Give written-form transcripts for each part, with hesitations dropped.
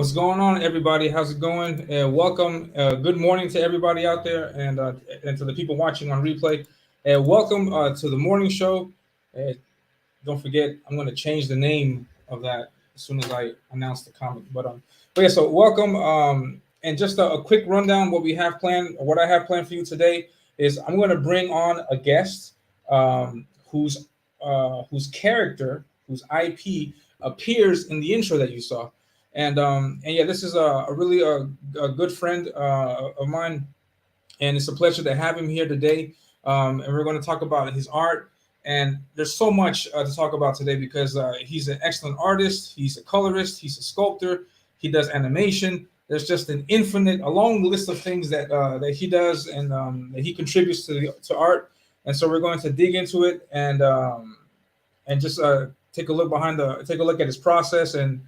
What's going on, everybody? How's it going? Welcome. Good morning to everybody out there, and to the people watching on replay. Welcome to the morning show. Uh, don't forget, I'm going to change the name of that as soon as I announce the comic. But yeah. So welcome. And just a quick rundown. What we have planned, or what I have planned for you today, is I'm going to bring on a guest whose character, whose IP appears in the intro that you saw. And yeah, this is a really a good friend of mine, and it's a pleasure to have him here today. And we're going to talk about his art. And there's so much to talk about today because he's an excellent artist. He's a colorist. He's a sculptor. He does animation. There's just a long list of things that he does and that he contributes to art. And so we're going to dig into it and just take a look at his process and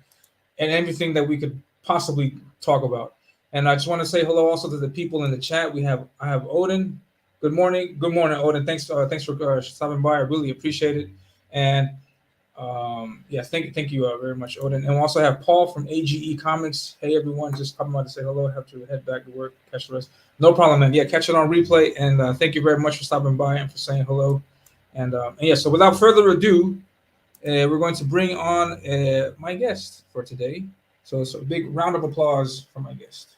everything that we could possibly talk about. And I just want to say hello also to the people in the chat. I have Odin. Good morning, Odin. Thanks for stopping by. I really appreciate it. And yeah, thank you very much, Odin. And we also have Paul from AGE Comics. Hey everyone, just coming by to say hello. I have to head back to work, catch the rest. No problem, man. Yeah, catch it on replay. And thank you very much for stopping by and for saying hello. And yeah, so without further ado, we're going to bring on my guest for today. So it's a big round of applause for my guest.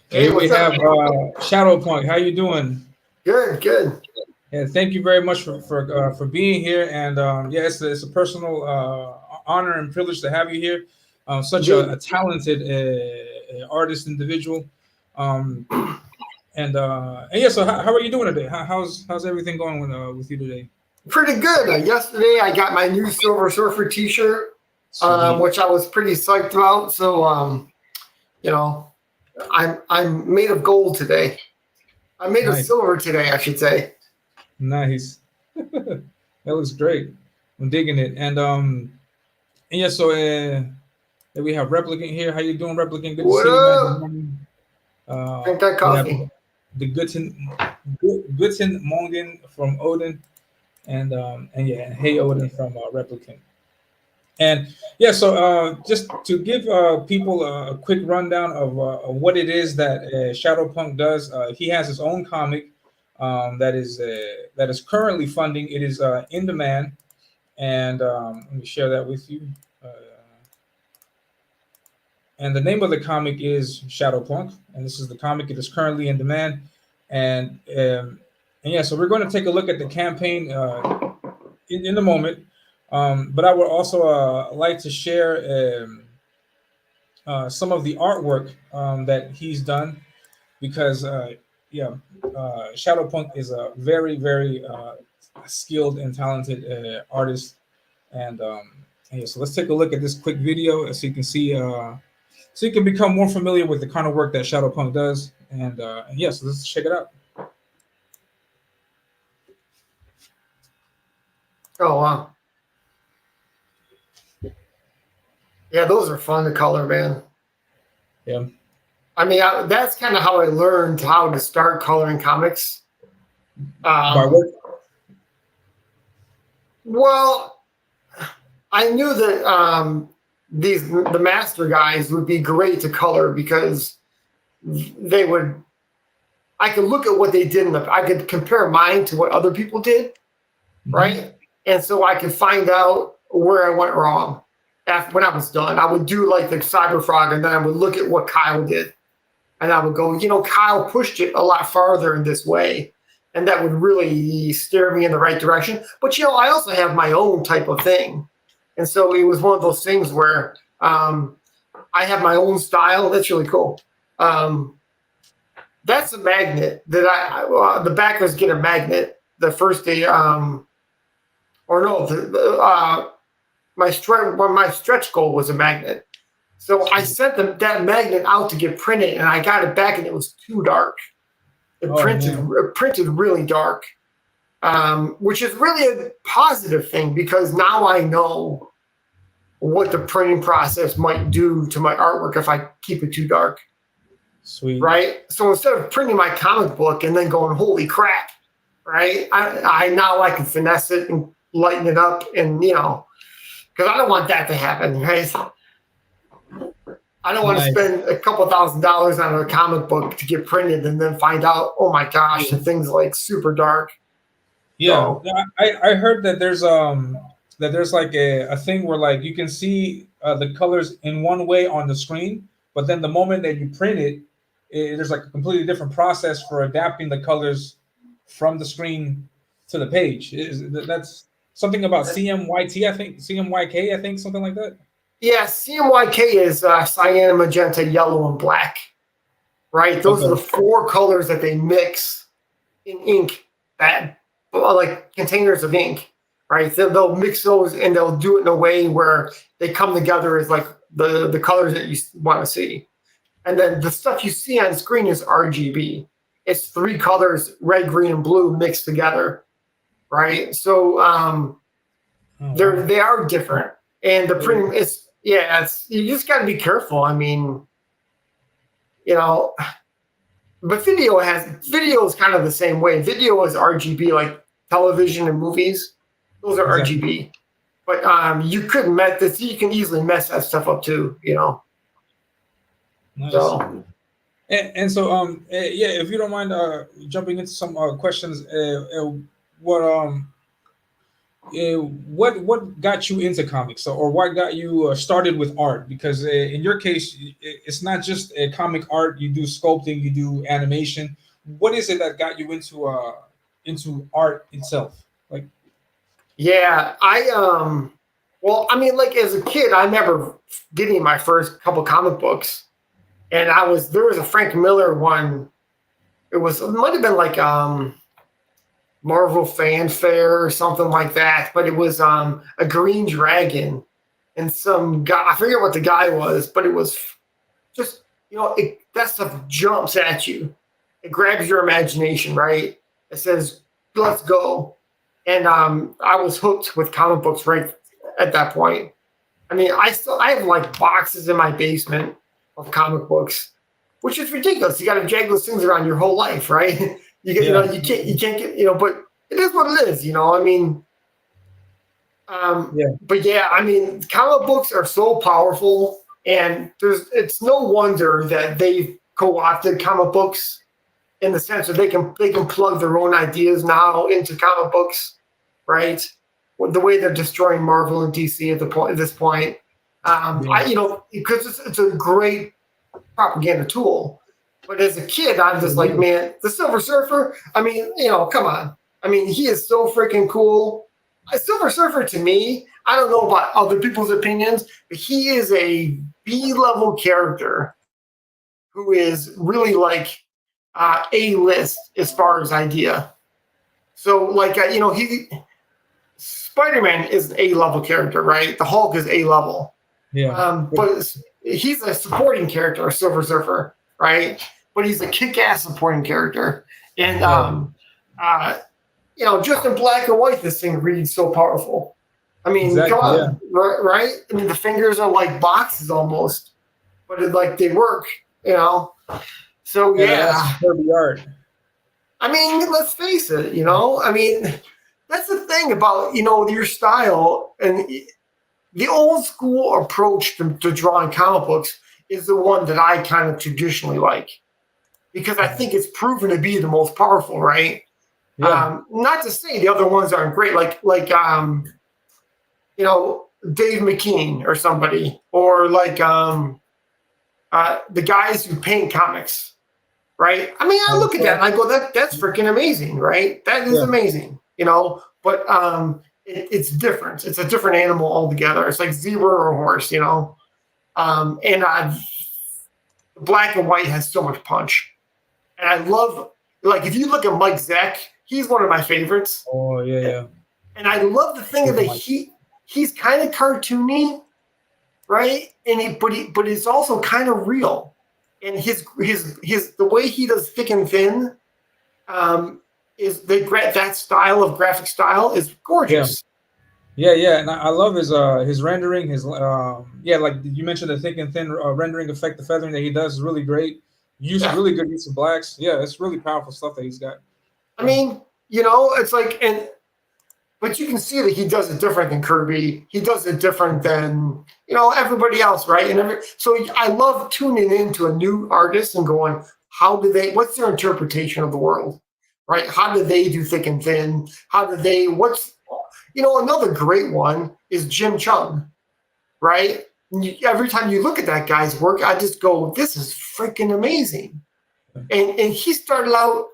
Hey, we have Shadowpunk. How you doing? Good. Yeah, thank you very much for being here. And yeah, it's a personal honor and privilege to have you here. Such a talented artist individual. And yeah, so how are you doing today? How's everything going with you today? Pretty good. Yesterday I got my new Silver Surfer T-shirt, which I was pretty psyched about. So you know, I'm made of gold today. I'm made of silver today, I should say. Nice. That looks great. I'm digging it. And yeah, so we have Replicant here. How you doing, Replicant? Good to see you, man. Drink that coffee. The Guten Mongen from Odin, and yeah, hey Odin from Replicant. And yeah, so just to give people a quick rundown of what it is that Shadowpunk does, he has his own comic that is currently funding. It is in demand, and let me share that with you. And the name of the comic is Shadowpunk, and this is the comic. It is currently in demand, and yeah, so we're going to take a look at the campaign in a moment. But I would also like to share some of the artwork that he's done, because yeah, Shadowpunk is a very, very skilled and talented artist. And yeah, so let's take a look at this quick video so you can see, so you can become more familiar with the kind of work that Shadowpunk does. And yeah, so let's check it out. Oh, wow. Yeah, those are fun to color, man. Yeah. I mean, that's kind of how I learned how to start coloring comics. By what? Well, I knew that the master guys would be great to color because I could look at what they did I could compare mine to what other people did, right? And so I could find out where I went wrong. When I was done, I would do like the Cyber Frog, and then I would look at what Kyle did, and I would go, Kyle pushed it a lot farther in this way, and that would really steer me in the right direction. But I also have my own type of thing, and so it was one of those things where I have my own style. That's really cool. That's a magnet that the backers get a magnet the first day, my stretch goal was a magnet. So I sent that magnet out to get printed, and I got it back, and it was too dark. It printed really dark, which is really a positive thing because now I know what the printing process might do to my artwork if I keep it too dark. Sweet. Right? So instead of printing my comic book and then going, holy crap, right? I now I can finesse it and lighten it up, and because I don't want that to happen, right? I don't want to Nice. spend a couple $1,000s on a comic book to get printed and then find out, oh my gosh, the thing's like super dark. Yeah, So yeah, I heard that there's like a thing where like you can see the colors in one way on the screen, but then the moment that you print it, there's like a completely different process for adapting the colors from the screen to the page. That's something about CMYT, I think CMYK, I think something like that. yeah, CMYK is cyan, magenta, yellow, and black, right? Those are the Okay. four colors that they mix in ink, that like containers of ink, right? They'll mix those and they'll do it in a way where they come together as like the colors that you want to see. And then the stuff you see on screen is RGB. It's three colors, red, green, and blue mixed together, right? So Oh, wow. they are different. And the printing is it's you just got to be careful. I mean, you know, but video is kind of the same way. Video is RGB, like television and movies. Those are Exactly. RGB. But you could mess this. You can easily mess that stuff up too. Nice. So And so yeah, if you don't mind jumping into some questions, what what got you into comics, or what got you started with art? Because in your case, it's not just comic art. You do sculpting, you do animation. What is it that got you into art itself? Like, yeah, well, I mean, like as a kid, I remember getting my first couple comic books, and there was a Frank Miller one. It might have been like Marvel Fanfare or something like that, but it was a Green Dragon and some guy. I forget what the guy was, but it was just that stuff jumps at you. It grabs your imagination, right? It says, "Let's go," and I was hooked with comic books right at that point. I mean, I have like boxes in my basement of comic books, which is ridiculous. You got to drag those things around your whole life, right? yeah, You can't get but it is what it is. I mean, yeah, but yeah, I mean, comic books are so powerful, and it's no wonder that they've co-opted comic books in the sense that they can plug their own ideas now into comic books, right? The way they're destroying Marvel and DC at this point. yeah, Because it's a great propaganda tool. But as a kid, I'm just like, man, the Silver Surfer. I mean, come on. I mean, he is so freaking cool. A Silver Surfer to me, I don't know about other people's opinions, but he is a B-level character who is really like A-list as far as idea. So, like, Spider-Man is an A-level character, right? The Hulk is A-level. yeah, But he's a supporting character, a Silver Surfer, right? But he's a kick-ass supporting character. And, just in black and white, this thing reads so powerful. I mean, come exactly, yeah, on, right? I mean, the fingers are like boxes almost, but they work, So, yeah. That's yeah. superb art. I mean, let's face it, I mean, that's the thing about, your style and the old school approach to drawing comic books is the one that I kind of traditionally like because I think it's proven to be the most powerful, right? Yeah, Not to say the other ones aren't great, like Dave McKean or somebody, or like the guys who paint comics, right? I mean, I look at that and I go, that's freaking amazing, right? That is yeah, amazing, But it's different. It's a different animal altogether. It's like zebra or a horse, And black and white has so much punch, and I love like if you look at Mike Zeck, he's one of my favorites. oh yeah, yeah, And I love the thing that he's kind of cartoony, right? And but it's also kind of real. And his the way he does thick and thin, is that style of graphic style is yeah. gorgeous. Yeah, and I love his rendering, his yeah, like you mentioned, the thick and thin rendering effect, the feathering that he does is really great. Yeah. Really good use of blacks. Yeah, it's really powerful stuff that he's got. I mean, You know, it's like, but you can see that he does it different than Kirby. He does it different than, everybody else, right? So I love tuning into a new artist and going, what's their interpretation of the world, right? How do they do thick and thin? Another great one is Jim Chung, right? Every time you look at that guy's work, I just go, this is freaking amazing. And he started out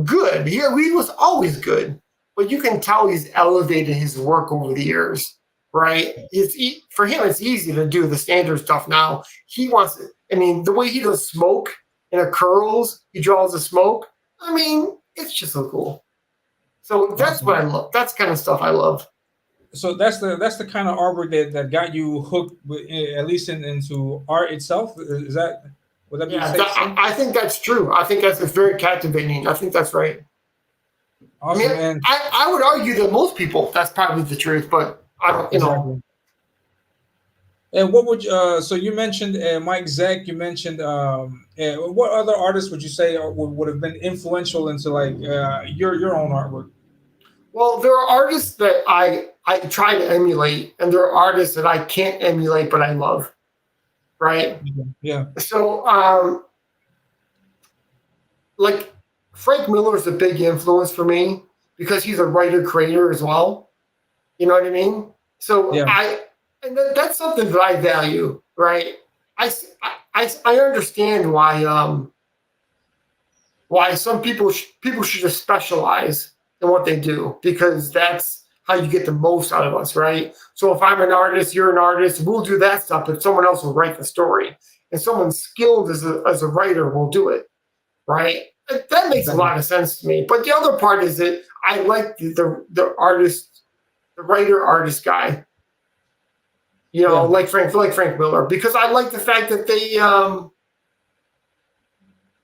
good. He was always good, but you can tell he's elevated his work over the years, right? For him, it's easy to do the standard stuff now. He wants it. I mean, the way he does smoke and it curls, he draws the smoke. I mean, it's just so cool. So that's what I love. That's kind of stuff I love. So that's the kind of artwork that got you hooked, at least into art itself. Is that? Would that be I think that's true. I think it's very captivating. I think that's right. Awesome, I would argue that most people, that's probably the truth, but I don't, exactly. And what would so you mentioned Mike Zeck, you mentioned what other artists would you say would have been influential into like your own artwork? Well, there are artists that I try to emulate, and there are artists that I can't emulate, but I love. Right? Yeah. So, like Frank Miller is a big influence for me because he's a writer creator as well. You know what I mean? So that's something that I value, right? I understand why some people should just specialize in what they do, because that's how you get the most out of us, right? So if I'm an artist, you're an artist, we'll do that stuff, but someone else will write the story. And someone skilled as a writer will do it, right? That makes a lot of sense to me. But the other part is that I like the artist, the writer-artist guy, like Frank Miller, because I like the fact that they,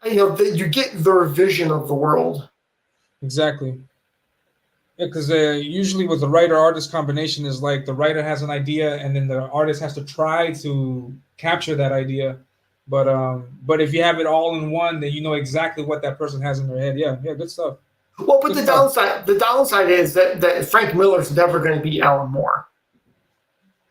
that you get their vision of the world. Exactly. Yeah, because usually with the writer-artist combination is like the writer has an idea and then the artist has to try to capture that idea. But if you have it all in one, then you know exactly what that person has in their head. Yeah, good stuff. Well, but the downside is that Frank Miller's never going to be Alan Moore,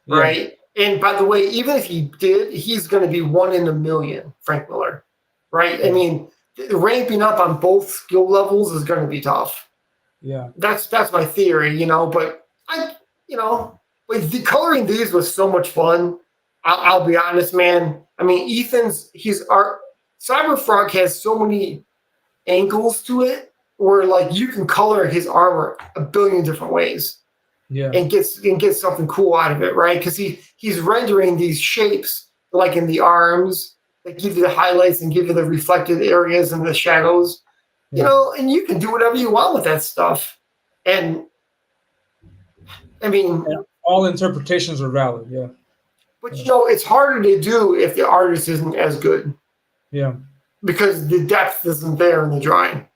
right? And by the way, even if he did, he's going to be 1 in a million, Frank Miller, right? I mean, ramping up on both skill levels is going to be tough. Yeah, that's my theory, but coloring these was so much fun. I'll be honest, man. I mean, his art, Cyberfrog has so many angles to it where like you can color his armor a billion different ways, and get something cool out of it, right? Because he's rendering these shapes like in the arms that give you the highlights and give you the reflected areas and the shadows. And you can do whatever you want with that stuff. And I mean, all interpretations are valid. Yeah. But it's harder to do if the artist isn't as good. Yeah. Because the depth isn't there in the drawing.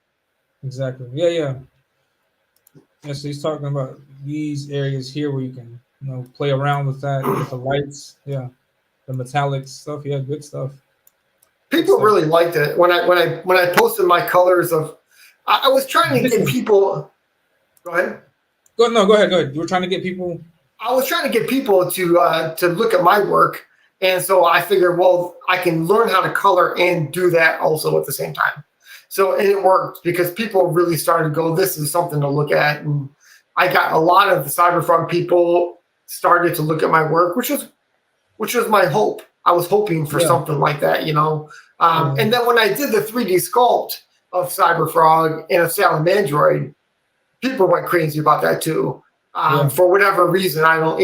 Exactly. Yeah. So he's talking about these areas here where you can, play around with that, with the lights. Yeah. The metallic stuff. Yeah, good stuff. People really liked it when I posted my colors of. I was trying to get people. Go ahead. Go ahead. You were trying to get people. I was trying to get people to look at my work, and so I figured, well, I can learn how to color and do that also at the same time. So and it worked because people really started to go, this is something to look at, and I got a lot of the Cyberpunk people started to look at my work, which was my hope. I was hoping for something like that, And then when I did the 3D sculpt of Cyberfrog and a Salamandroid, people went crazy about that too. For whatever reason, I don't,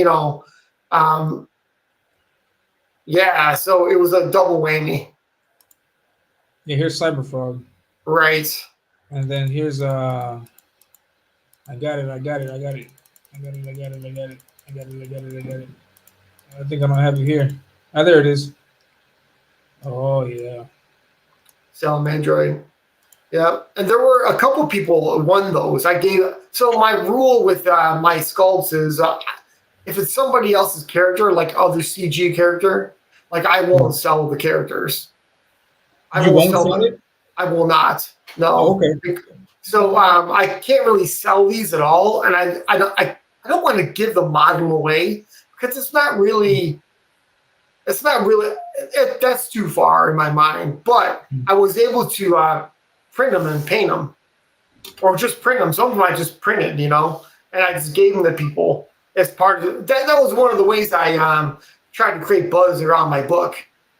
so it was a double whammy. Yeah, here's Cyberfrog. Right. And then here's I got it. I think I don't have it here. Oh, there it is. Oh yeah. Salamandroid. Yeah, and there were a couple people who won those. So my rule with my sculpts is if it's somebody else's character, like other CG character, like I won't sell the characters. You won't sell it? I will not. No. Oh, okay. So I can't really sell these at all, and I don't want to give the model away because it's not really that's too far in my mind. But I was able to print them and paint them, or just print them. Some of them I just printed, and I just gave them to people as part of that. That was one of the ways I tried to create buzz around my book.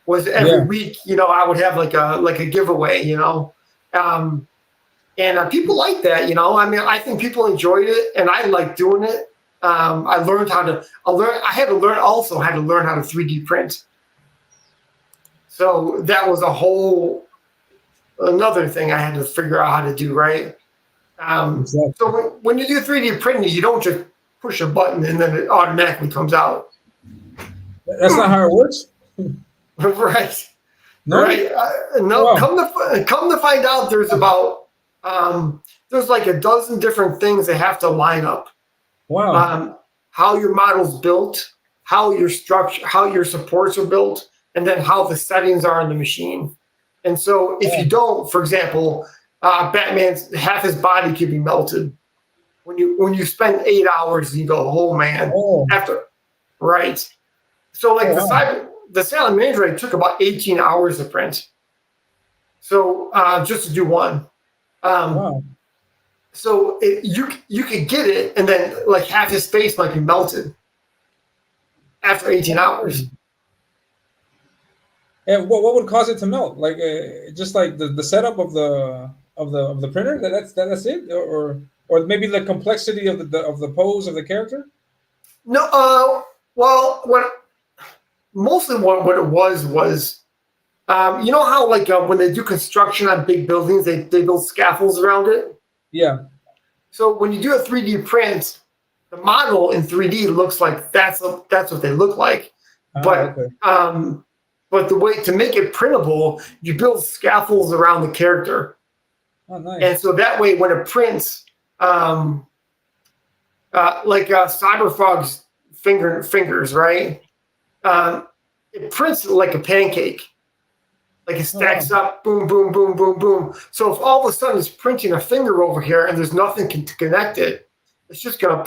Was every week, I would have like a giveaway, and people like that, I mean, I think people enjoyed it, and I like doing it. I learned how to. I had to learn how to 3D print. So that was another thing I had to figure out how to do, right? Exactly. So when you do 3D printing, you don't just push a button and then it automatically comes out. That's not how it works. Right. No. Right. No. Wow. Come to find out, there's about there's like a dozen different things that have to line up. Wow. How your model's built, how your structure, how your supports are built, and then how the settings are in the machine. And so if you don't, for example, Batman's half his body could be melted. When you spend 8 hours, you go, oh man. Oh. Right. So like wow. the Silent Android took about 18 hours to print. So just to do one. Wow. So you could get it, and then like half his face might be melted after 18 hours. And what would cause it to melt? Like just like the setup of the printer? That's it, or maybe the complexity of the pose of the character? No. Well, mostly what it was you know how like when they do construction on big buildings, they build scaffolds around it. Yeah. So when you do a 3D print, the model in 3D looks like that's what they look like. But okay. But the way to make it printable, you build scaffolds around the character. Oh, nice. And so that way, when it prints, like Cyberfrog's fingers, right? It prints like a pancake. Like it stacks up, boom, boom, boom, boom, boom. So if all of a sudden it's printing a finger over here and there's nothing to connect it, it's just gonna.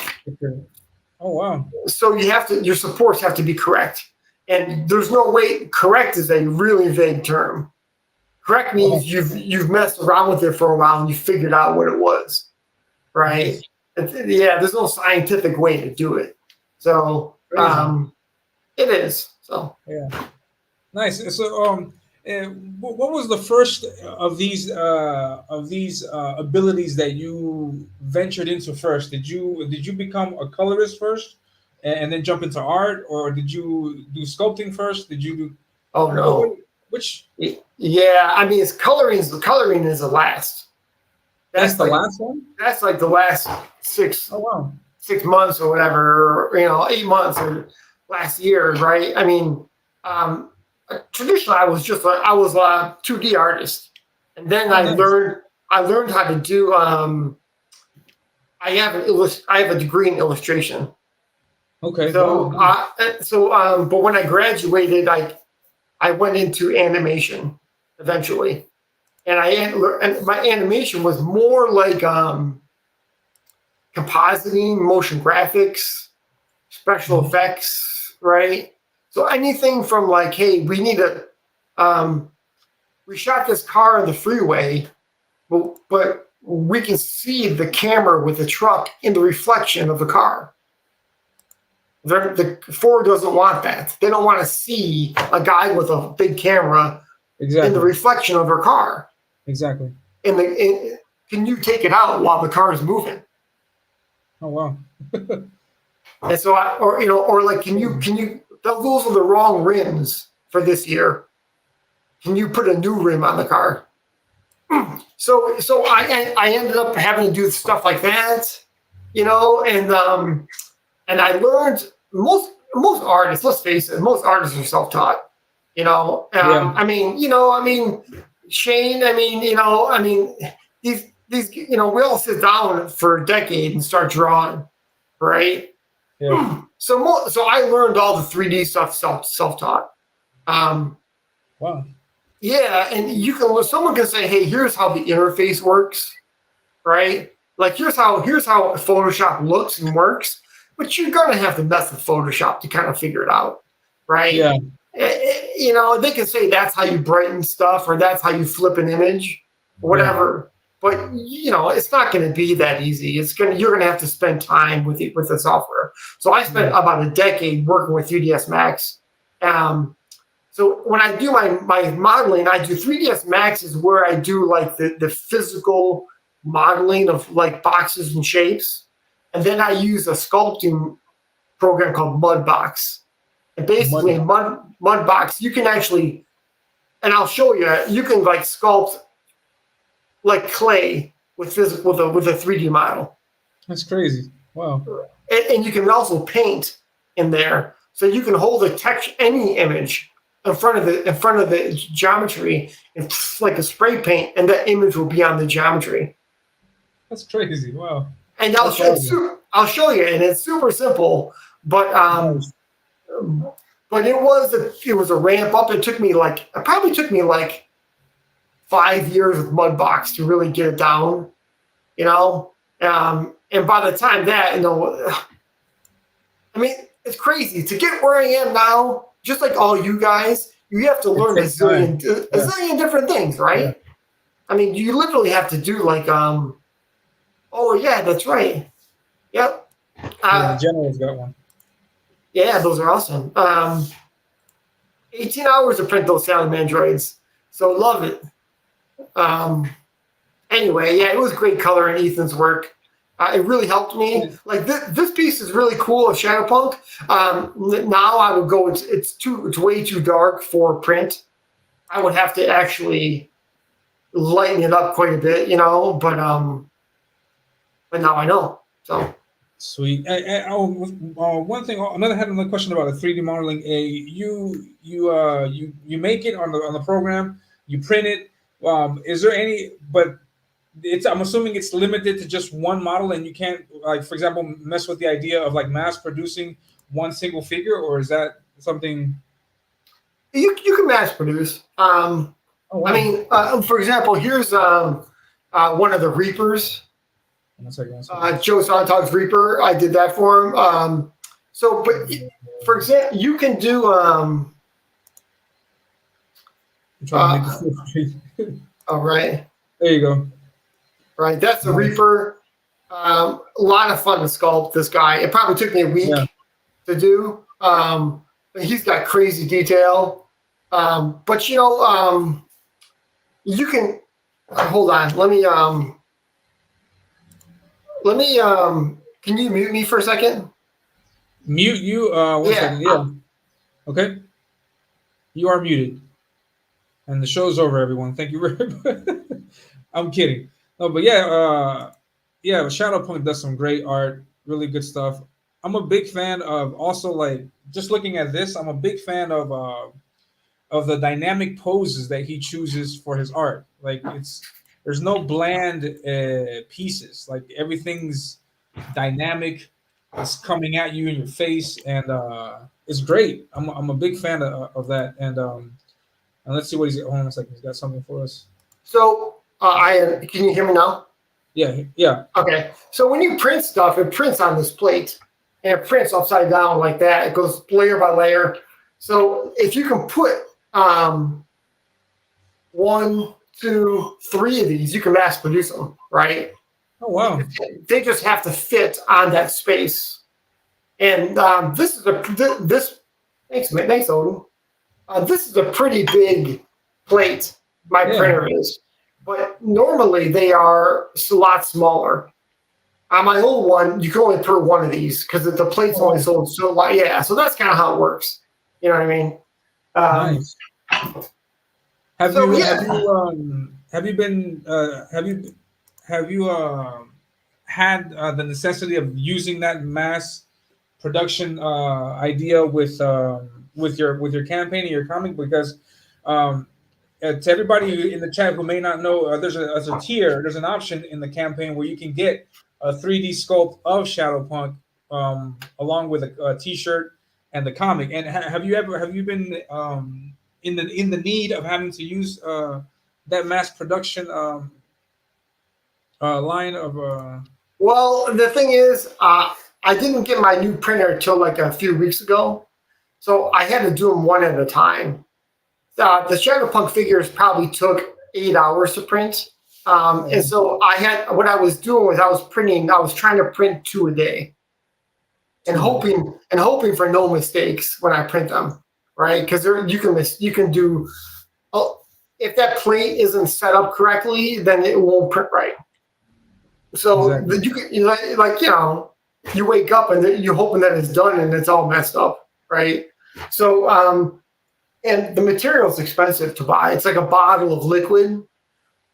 Oh wow! So your supports have to be correct, and there's no way. Correct is a really vague term. Correct means you've messed around with it for a while and you figured out what it was, right? Yeah, there's no scientific way to do it. So it is. So yeah, nice. So what was the first of these abilities that you ventured into first? Did you become a colorist first, and then jump into art, or did you do sculpting first? Did you do? Oh no. Which? Yeah, I mean, coloring is the last. That's the last one. That's like the last 6. Oh wow. 6 months or whatever, or, 8 months or last year, right? I mean, traditionally I was a 2D artist, and then I learned how to do. I have a degree in illustration. Okay. So but when I graduated, I went into animation eventually, and my animation was more like compositing, motion graphics, special effects, right? So anything from like, hey, we shot this car on the freeway, but we can see the camera with the truck in the reflection of the car. The Ford doesn't want that. They don't want to see a guy with a big camera in the reflection of their car. Exactly. And can you take it out while the car is moving? Oh wow. And so can you those are the wrong rims for this year. Can you put a new rim on the car? So I ended up having to do stuff like that, and I learned most artists, let's face it, most artists are self-taught. I mean, Shane, these we all sit down for a decade and start drawing, right? Yeah. So I learned all the 3D stuff self-taught. Wow. Yeah, and someone can say, hey, here's how the interface works. right? Like here's how Photoshop looks and works, but you're gonna have to mess with Photoshop to kind of figure it out, right? Yeah. You know, they can say that's how you brighten stuff or that's how you flip an image, whatever. But you know, it's not going to be that easy. You're going to have to spend time with the software. So I spent about a decade working with 3ds Max. So when I do my modeling, I do 3ds Max is where I do like the physical modeling of like boxes and shapes, and then I use a sculpting program called Mudbox. And basically, in Mudbox, you can actually, and I'll show you, you can like sculpt like clay with a 3D model. That's crazy. Wow. And you can also paint in there, so you can hold a text any image in front of the geometry and like a spray paint, and that image will be on the geometry. That's crazy. Wow. And I'll show you, and it's super simple, but but it was a ramp up. It probably took me like 5 years with Mudbox to really get it down, you know. And by the time that, you know, I mean, it's crazy to get where I am now. Just like all you guys, you have to learn a zillion different things, right? Yeah. I mean, you literally have to do like, oh yeah, that's right. Yep. The General's got one. Yeah, those are awesome. 18 hours to print those Salamandroids. So love it. Anyway, yeah, it was great color in Ethan's work. It really helped me. Like this piece is really cool of Shadowpunk. Now I would go, it's way too dark for print. I would have to actually lighten it up quite a bit, you know, but now I know. So sweet. One thing, another question about the 3D modeling. You make it on the program, you print it. Is there any? But I'm assuming it's limited to just one model, and you can't, like, for example, mess with the idea of like mass producing one single figure, or is that something? You can mass produce. Oh, wow. I mean, for example, here's one of the Reapers. Joe Sontag's Reaper. I did that for him. But for example, you can do. All right. There you go. Right, that's the Reaper. A lot of fun to sculpt this guy. It probably took me a week to do. He's got crazy detail. But you know, you can hold on. Let me. Can you mute me for a second? Mute you. One second. Yeah. Okay. You are muted. And the show's over, everyone. Thank you very much. I'm kidding. No, but Shadowpunk does some great art, really good stuff. I'm a big fan of also, like, just looking at this, I'm a big fan of the dynamic poses that he chooses for his art. Like, there's no bland pieces. Like, everything's dynamic. It's coming at you in your face, and it's great. I'm a big fan of that. And let's see what he's got. Hold on a second. He's got something for us. So, can you hear me now? Yeah. Okay. So when you print stuff, it prints on this plate, and it prints upside down like that. It goes layer by layer. So if you can put 1, 2, 3 of these, you can mass produce them, right? Oh wow! They just have to fit on that space. And this is thanks, Odin. This is a pretty big plate. My printer is. But normally they are a lot smaller. On my old one, you can only print one of these because the plate's only sold so light. Yeah, so that's kind of how it works. You know what I mean? Nice. Have you had the necessity of using that mass production idea with your campaign and your comic? Because to everybody in the chat who may not know, there's a tier, there's an option in the campaign where you can get a 3D sculpt of Shadowpunk along with a T-shirt and the comic. And have you been in the need of having to use that mass production line of Well, the thing is, I didn't get my new printer until like a few weeks ago, so I had to do them one at a time. The Shadowpunk figures probably took 8 hours to print, and so I had what I was doing was I was trying to print 2 a day, and hoping for no mistakes when I print them, right? Because you can do, oh, if that plate isn't set up correctly, then it won't print right. So exactly. you wake up and you're hoping that it's done and it's all messed up, right? So and the material is expensive to buy. It's like a bottle of liquid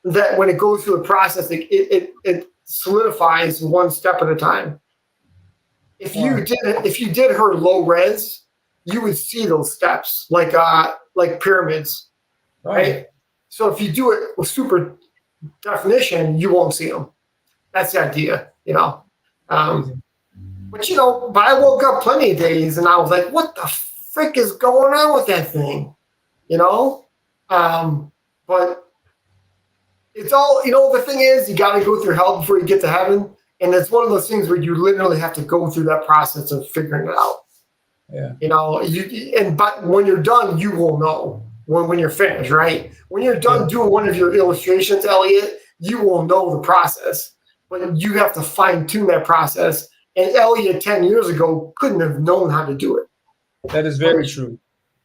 that when it goes through the process, it solidifies one step at a time. If you did her low res, you would see those steps like pyramids, right? So if you do it with super definition, you won't see them. That's the idea, you know. But I woke up plenty of days and I was like, what the frick is going on with that thing? You know? But it's all, the thing is, you got to go through hell before you get to heaven. And it's one of those things where you literally have to go through that process of figuring it out. Yeah. But when you're done, you will know when you're finished, right? When you're done doing one of your illustrations, Elliot, you will know the process. But you have to fine tune that process. And Elliot 10 years ago couldn't have known how to do it. That is very true.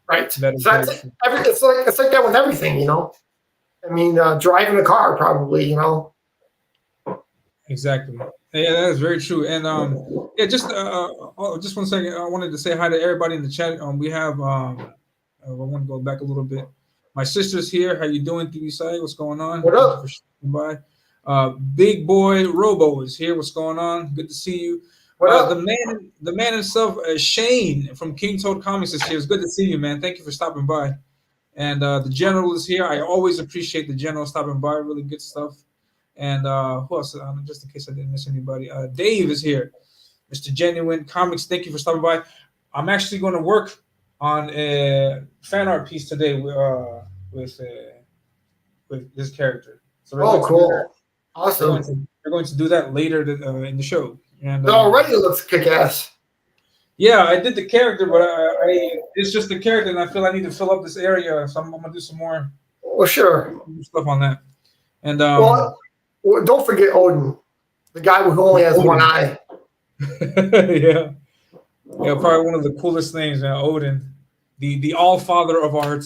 Right. That is very true. It's like that with everything, I mean, driving a car probably, Exactly. Yeah, that is very true. And just 1 second. I wanted to say hi to everybody in the chat. We have I want to go back a little bit. My sister's here. How you doing, TVSide? What's going on? What up? Thank you for stopping by. Big boy Robo is here. What's going on? Good to see you. What up? The man himself, Shane from King Toad Comics is here. It's good to see you, man. Thank you for stopping by. And the General is here. I always appreciate the General stopping by. Really good stuff. And who else? Just in case I didn't miss anybody, Dave is here. Mr. Genuine Comics, thank you for stopping by. I'm actually going to work on a fan art piece today with this character. So cool. Awesome. We're going to do that later in the show. And it already looks kick-ass. Yeah, I did the character, but it's just the character, and I feel I need to fill up this area, so I'm going to do some more sure. stuff on that. And well, don't forget Odin, the guy who only has one eye. Yeah, probably one of the coolest names, Odin, the All Father of art.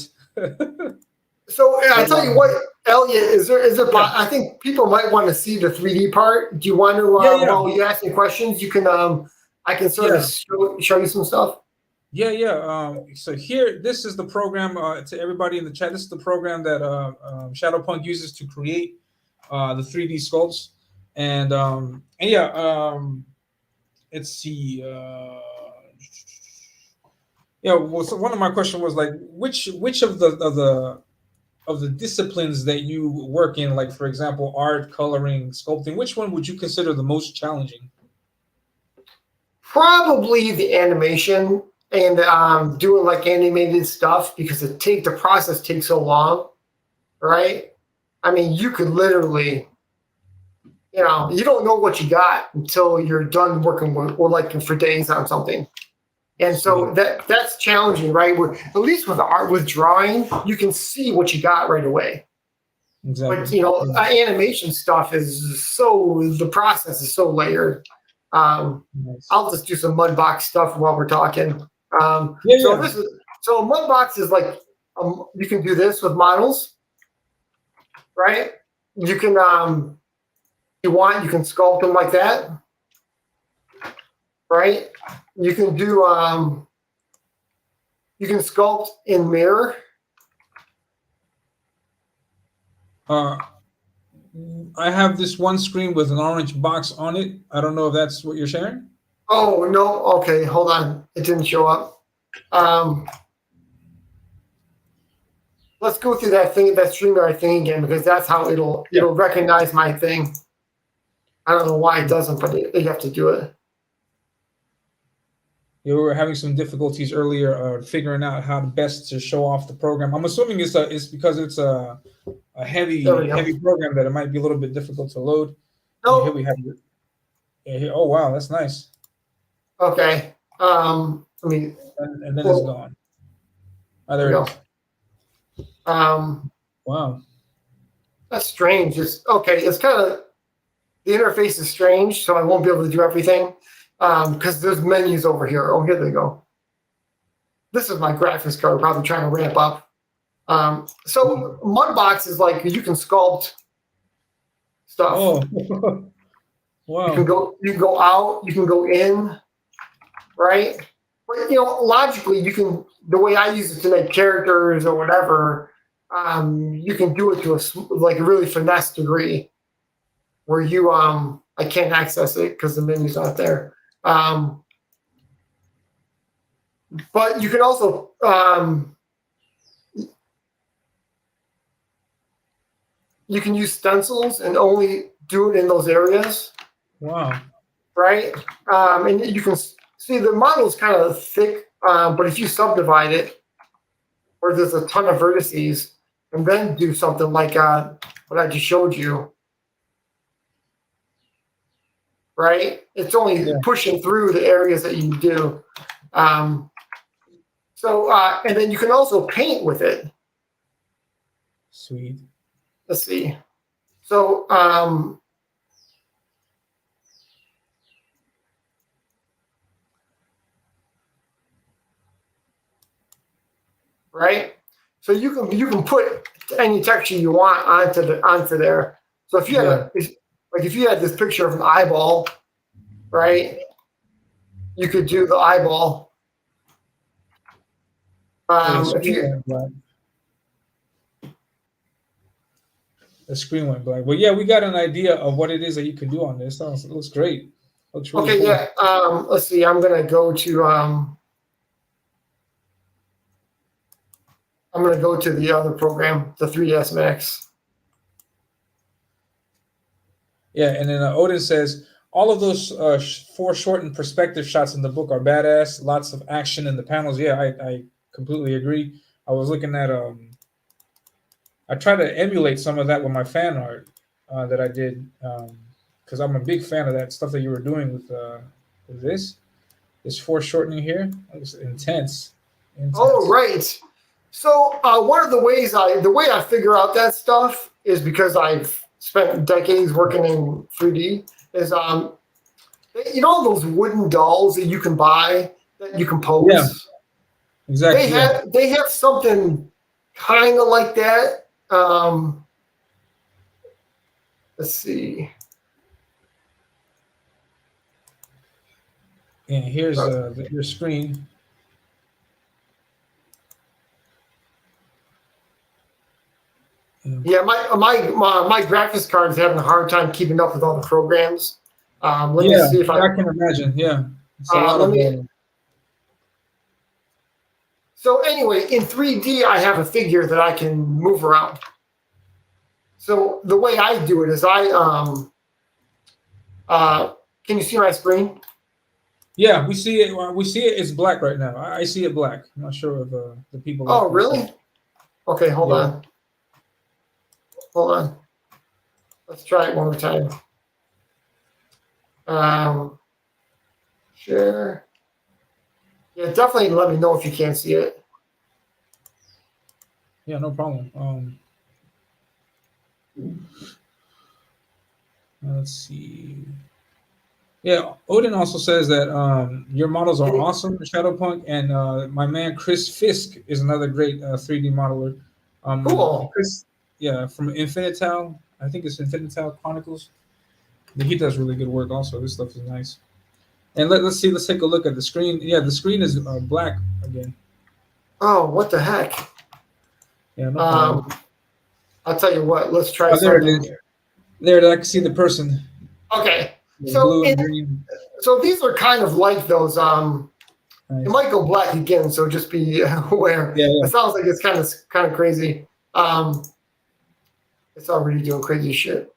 So I tell you what, Elliot, is there? I think people might want to see the 3D part. Do you want to? While you ask me questions, you can. I can sort of show you some stuff. Yeah. So here, this is the program. To everybody in the chat, this is the program that Shadowpunk uses to create the 3D sculpts. And let's see. Well, so one of my questions was like, which of the disciplines that you work in, like for example, art, coloring, sculpting, which one would you consider the most challenging? Probably the animation and doing like animated stuff because the process takes so long, right? I mean, you could literally, you don't know what you got until you're done working for days on something. And so that's challenging, right? At least with art, with drawing, you can see what you got right away. Exactly. But animation stuff the process is so layered. Nice. I'll just do some Mudbox stuff while we're talking. So Mudbox is like you can do this with models, right? You can you can sculpt them like that, right? You can do you can sculpt in mirror. I have this one screen with an orange box on it. I don't know if that's what you're sharing. Oh no, okay, hold on. It didn't show up. Let's go through that StreamYard thing again because that's how it'll recognize my thing. I don't know why it doesn't, but you have to do it. Yeah, we were having some difficulties earlier figuring out how best to show off the program. I'm assuming it's because it's a heavy program that it might be a little bit difficult to load. Yeah, here No. we have it. Yeah, here, oh wow, that's nice. Okay. I mean, And then it's well, gone. Oh, there we there it go. is. Um, Wow. that's strange. It's okay. It's kind of the interface is strange, so I won't be able to do everything because there's menus over here. Oh, here they go. This is my graphics card, probably trying to ramp up. So Mudbox is like you can sculpt stuff. Oh, You can wow. go out, you can go in, right? But logically, you can. The way I use it to make characters or whatever, you can do it to like a really finesse degree, where I can't access it because the menu's not there. But you can also you can use stencils and only do it in those areas, Wow. right? And you can see the model's kind of thick, but if you subdivide it, where there's a ton of vertices, and then do something like what I just showed you, right? It's only Yeah. pushing through the areas that you do. And then you can also paint with it. Sweet. Let's see. So, right. So you can put any texture you want onto there. So if you had if you had this picture of an eyeball, right? You could do the eyeball. If you the screen went black. But yeah, we got an idea of what it is that you can do on this. It looks great. Looks really cool. yeah. Let's see. I'm gonna go to the other program, the 3ds Max. Yeah, and then Odin says all of those foreshortened perspective shots in the book are badass. Lots of action in the panels. Yeah, I completely agree. I was looking at I try to emulate some of that with my fan art that I did because I'm a big fan of that stuff that you were doing with this foreshortening here. It's intense. Oh, right. So one of the ways the way I figure out that stuff is because I've spent decades working in 3D. Is those wooden dolls that you can buy that you can pose. Yeah, exactly. They have something kind of like that. Let's see. And here's your screen. Yeah, my graphics card is having a hard time keeping up with all the programs. Let me see if I can imagine. Yeah, it's a lot of. So anyway, in 3D, I have a figure that I can move around. So the way I do it is can you see my screen? Yeah, we see it. We see it. It's black right now. I see it black. I'm not sure if the people. Oh, really? Okay, hold on. Hold on. Let's try it one more time. Share. Yeah, definitely let me know if you can't see it. Yeah, no problem. Let's see. Yeah, Odin also says that your models are awesome, Shadowpunk, and my man Chris Fisk is another great 3D modeler. Cool. Chris, yeah, from Infinital. I think it's Infinital Chronicles. He does really good work also. This stuff is nice. And let's take a look at the screen. Yeah, the screen is black again. Oh, what the heck? Yeah, no problem. I'll tell you what. Let's try there something. It is. There, I can see the person. Okay. So these are kind of like those. Nice. It might go black again, so just be aware. Yeah. It sounds like it's kind of crazy. It's already doing crazy shit.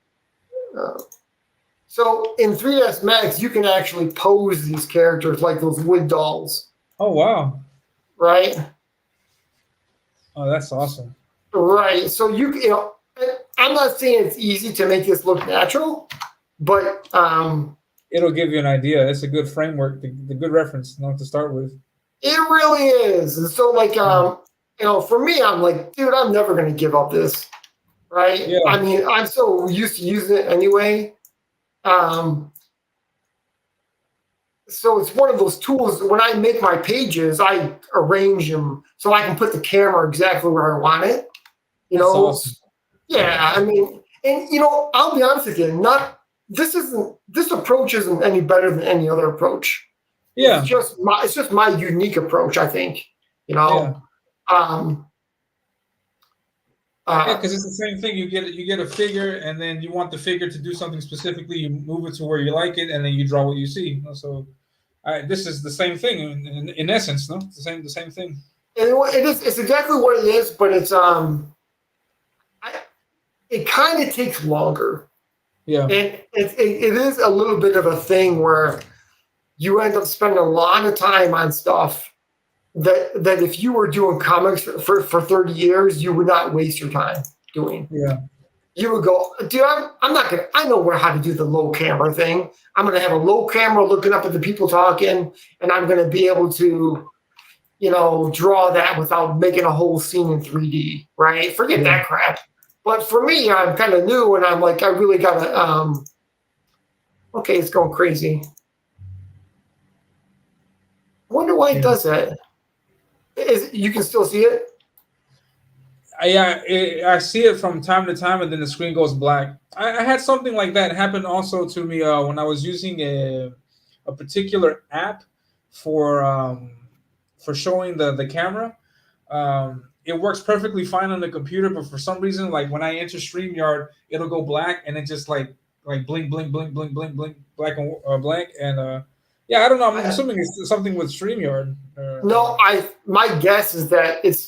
So in 3ds Max, you can actually pose these characters like those wood dolls. Oh wow! Right. Oh, that's awesome. Right. So I'm not saying it's easy to make this look natural. but It'll give you an idea. It's a good framework, the good reference, to start with. it really is. And so, like, for me, I'm like, dude, I'm never going to give up this, right? Yeah. I mean, I'm so used to using it anyway. So it's one of those tools. When I make my pages, I arrange them so I can put the camera exactly where I want it. You That's know, awesome. yeah. I mean, and I'll be honest with you. This approach isn't any better than any other approach. Yeah. It's just my unique approach, I think. Yeah, because it's the same thing. You get a figure, and then you want the figure to do something specifically. You move it to where you like it, and then you draw what you see. So, this is the same thing in essence. No, it's the same thing. And it is. It's exactly what it is, but it's it kind of takes longer. Yeah. It is a little bit of a thing where you end up spending a lot of time on stuff that if you were doing comics for 30 years, you would not waste your time doing. Yeah. You would go, dude, I'm not going to, I know how to do the low camera thing. I'm going to have a low camera looking up at the people talking, and I'm going to be able to, draw that without making a whole scene in 3D, right? Forget that crap. But for me, I'm kind of new, and I'm like, I really got to, okay, it's going crazy. I wonder why it does that. You can still see it? I see it from time to time, and then the screen goes black. I had something like that happen also to me when I was using a particular app for showing the camera. It works perfectly fine on the computer, but for some reason, like when I enter StreamYard, it'll go black, and it just like blink, blink, blink, blink, blink, blink, black and blank, and I don't know. I'm assuming it's something with StreamYard. No, my guess is that it's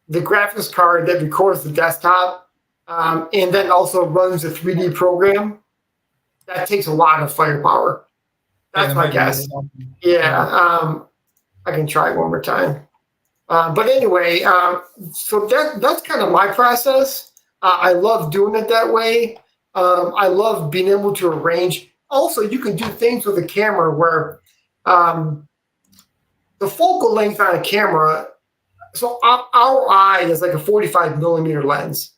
the graphics card that records the desktop, and then also runs a 3D program. That takes a lot of firepower. That's my guess. Yeah, I can try it one more time. But anyway, so that's kind of my process. I love doing it that way. I love being able to arrange. Also, you can do things with a camera where the focal length on a camera, so our eye is like a 45 millimeter lens,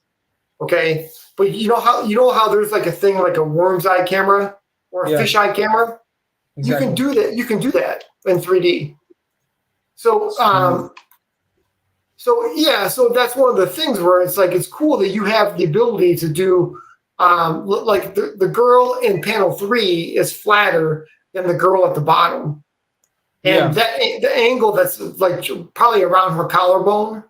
okay? But you know how there's like a thing like a worm's eye camera or a fish eye camera? Exactly. You can do that. You can do that in 3D. So so that's one of the things where it's like it's cool that you have the ability to do like the girl in panel 3 is flatter than the girl at the bottom. And the angle that's like probably around her collarbone,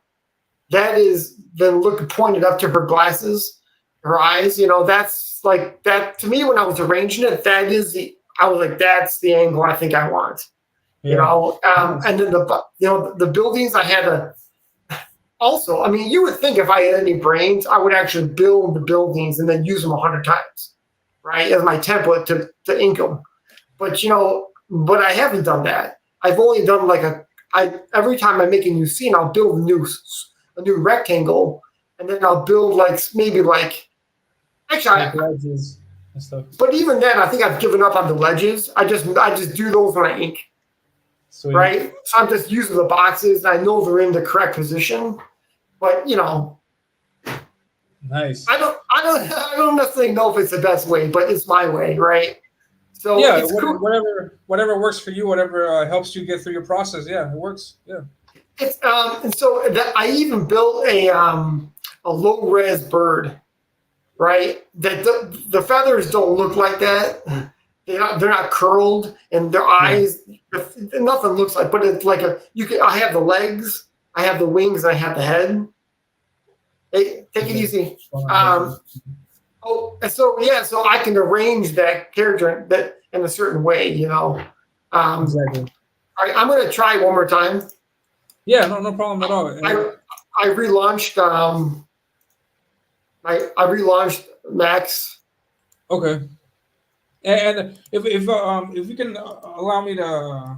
that is then pointed up to her glasses, her eyes. That's like that to me when I was arranging it. I was like, that's the angle I think I want. And then the buildings I had to. Also, I mean, you would think if I had any brains, I would actually build the buildings and then use them 100 times, right, as my template to ink them. But but I haven't done that. I've only done every time I make a new scene, I'll build a new rectangle, and then I'll build maybe ledges and stuff. But even then, I think I've given up on the ledges. I just do those when I ink. Sweet. Right, so I'm just using the boxes, and I know they're in the correct position. But nice. I don't necessarily know if it's the best way, but it's my way, right? So it's cool. whatever works for you, whatever helps you get through your process. Yeah, it works. Yeah. It's and so I even built a low res bird, right? That the feathers don't look like that. They're not curled, and their eyes, nothing looks like. But it's like I have the legs, I have the wings, and I have the head. Take it easy. So I can arrange that character in a certain way, Exactly. All right, I'm going to try one more time. Yeah, no problem at all. I relaunched. I relaunched Max. Okay. And if you can allow me to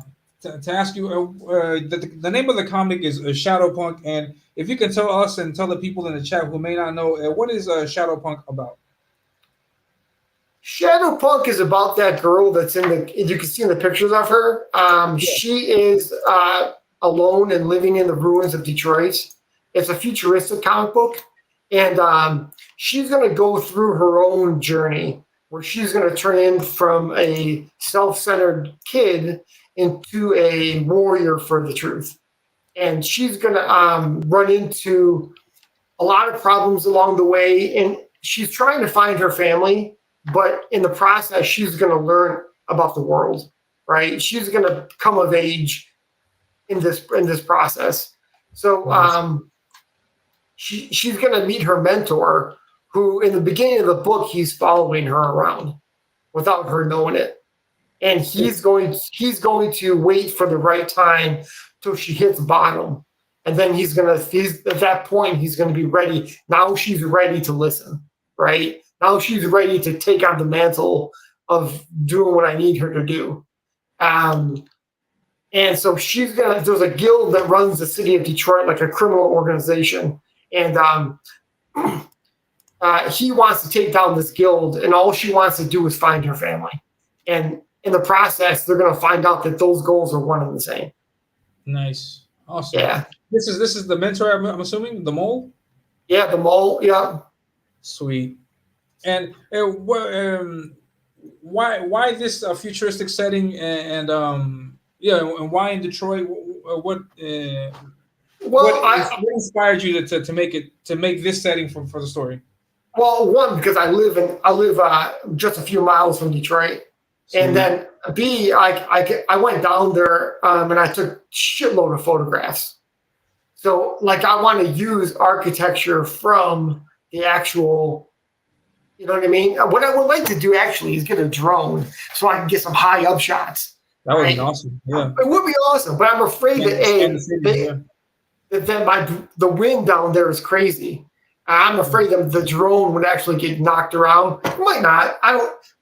ask you, the name of the comic is Shadowpunk, and if you can tell us and tell the people in the chat who may not know, what is Shadowpunk about? Shadowpunk is about that girl that's in the. You can see in the pictures of her. She is alone and living in the ruins of Detroit. It's a futuristic comic book, and she's going to go through her own journey where she's going to turn in from a self-centered kid into a warrior for the truth, and she's going to run into a lot of problems along the way, and she's trying to find her family. But in the process, she's going to learn about the world, right? She's going to come of age in this process. So she's going to meet her mentor, who in the beginning of the book he's following her around without her knowing it, and he's going to wait for the right time till she hits bottom, and then he's at that point he's going to be ready. Now she's ready to listen, right? Now she's ready to take on the mantle of doing what I need her to do. And so there's a guild that runs the city of Detroit, like a criminal organization. And he wants to take down this guild, and all she wants to do is find her family. And in the process, they're going to find out that those goals are one and the same. Nice. Awesome. Yeah. This is the mentor, I'm assuming, the mole? Yeah, the mole, yeah. Sweet. And why this futuristic setting and why in Detroit? What inspired you to make this setting for the story? Well, one, because I live just a few miles from Detroit, and then B, I went down there and I took a shitload of photographs. So like I want to use architecture from the actual. You know what I mean? What I would like to do actually is get a drone so I can get some high up shots. That would be awesome. Yeah, it would be awesome. But I'm afraid that the wind down there is crazy. I'm afraid that the drone would actually get knocked around. It might not.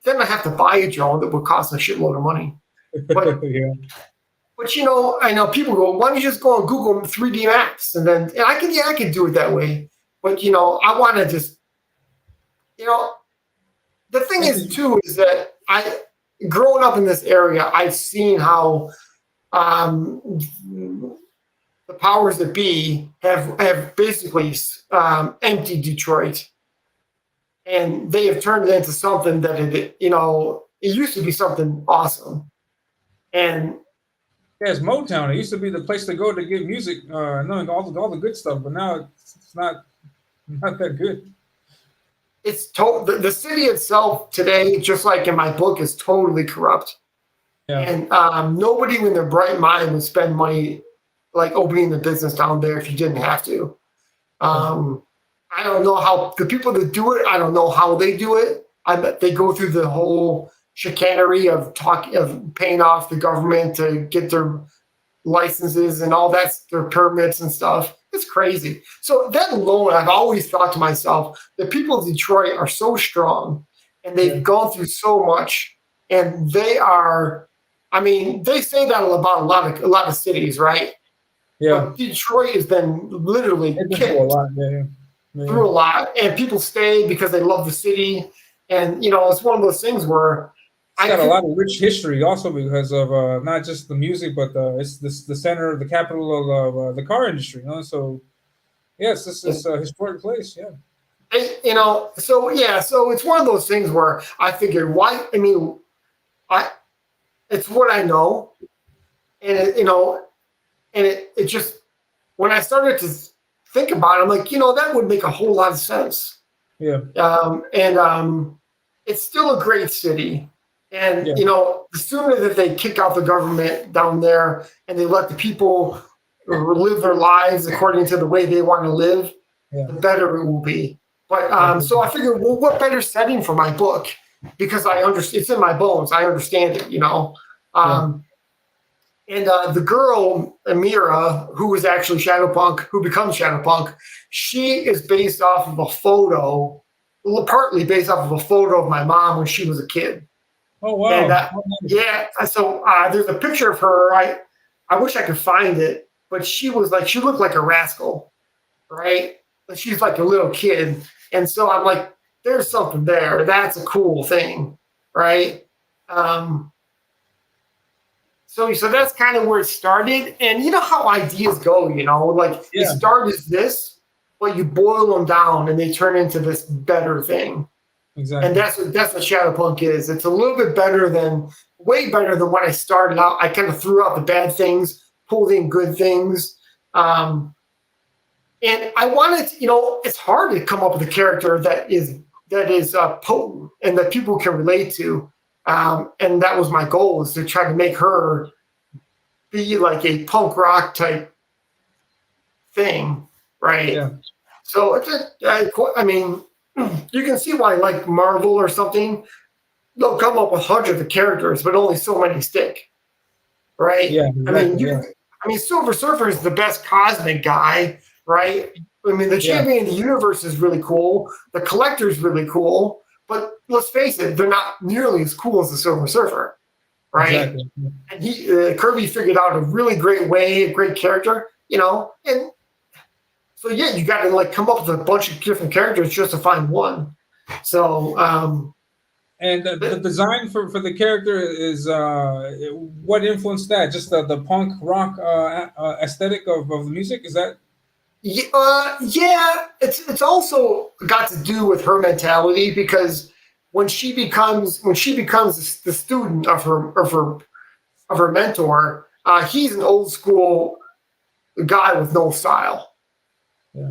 Then I have to buy a drone that would cost a shitload of money. But, but I know people go, why don't you just go on Google 3D Maps and I can do it that way. But I want to just. The thing is too is that growing up in this area, I've seen how the powers that be have basically emptied Detroit, and they have turned it into something that it used to be something awesome, and it's Motown. It used to be the place to go to get music, knowing all the good stuff, but now it's not that good. It's the city itself today, just like in my book, is totally corrupt. Yeah. And nobody in their bright mind would spend money like opening the business down there if you didn't have to. I don't know how the people that do it, I don't know how they do it. I bet they go through the whole chicanery of paying off the government to get their licenses and all that, their permits and stuff. It's crazy. So that alone, I've always thought to myself, the people of Detroit are so strong and they've gone through so much, and they are, they say that about a lot of cities, right? Yeah. But Detroit has been literally kicked through a lot, and people stay because they love the city. And, it's one of those things where it's got a lot of rich history also because of not just the music, but it's the center, the capital of the car industry. So, yes, this is a historic place. Yeah. So it's one of those things where I figured, it's what I know, and it just when I started to think about it, I'm like, that would make a whole lot of sense. Yeah. It's still a great city. And, the sooner that they kick out the government down there and they let the people live their lives according to the way they want to live, the better it will be. But so I figured, well, what better setting for my book? Because I understand, it's in my bones. I understand it, And the girl, Amira, who is actually Shadowpunk, who becomes Shadowpunk, she is based off of a photo, partly based off of a photo of my mom when she was a kid. Oh, wow. And, so there's a picture of her. I wish I could find it, but she looked like a rascal, right? She's like a little kid. And so I'm like, there's something there. That's a cool thing, right? So that's kind of where it started. And you know how ideas go, like they start as this, but you boil them down and they turn into this better thing. Exactly. And that's what Shadowpunk is. It's a little bit way better than when I started out. I kind of threw out the bad things, pulled in good things. And I wanted, it's hard to come up with a character that is potent and that people can relate to. And that was my goal, is to try to make her be like a punk rock type thing, right? Yeah. So I mean, you can see why, like Marvel or something, they'll come up with hundreds of characters, but only so many stick, right? Yeah. Exactly, I mean, Silver Surfer is the best cosmic guy, right? I mean, the Champion of the Universe is really cool. The Collector is really cool. But let's face it, they're not nearly as cool as the Silver Surfer, right? Exactly. And Kirby figured out a really great way, a great character, and so you got to like come up with a bunch of different characters just to find one. So, and the design for the character is what influenced that? Just the punk rock aesthetic of the music? Is that? Yeah, it's also got to do with her mentality, because when she becomes the student of her mentor, he's an old school guy with no style.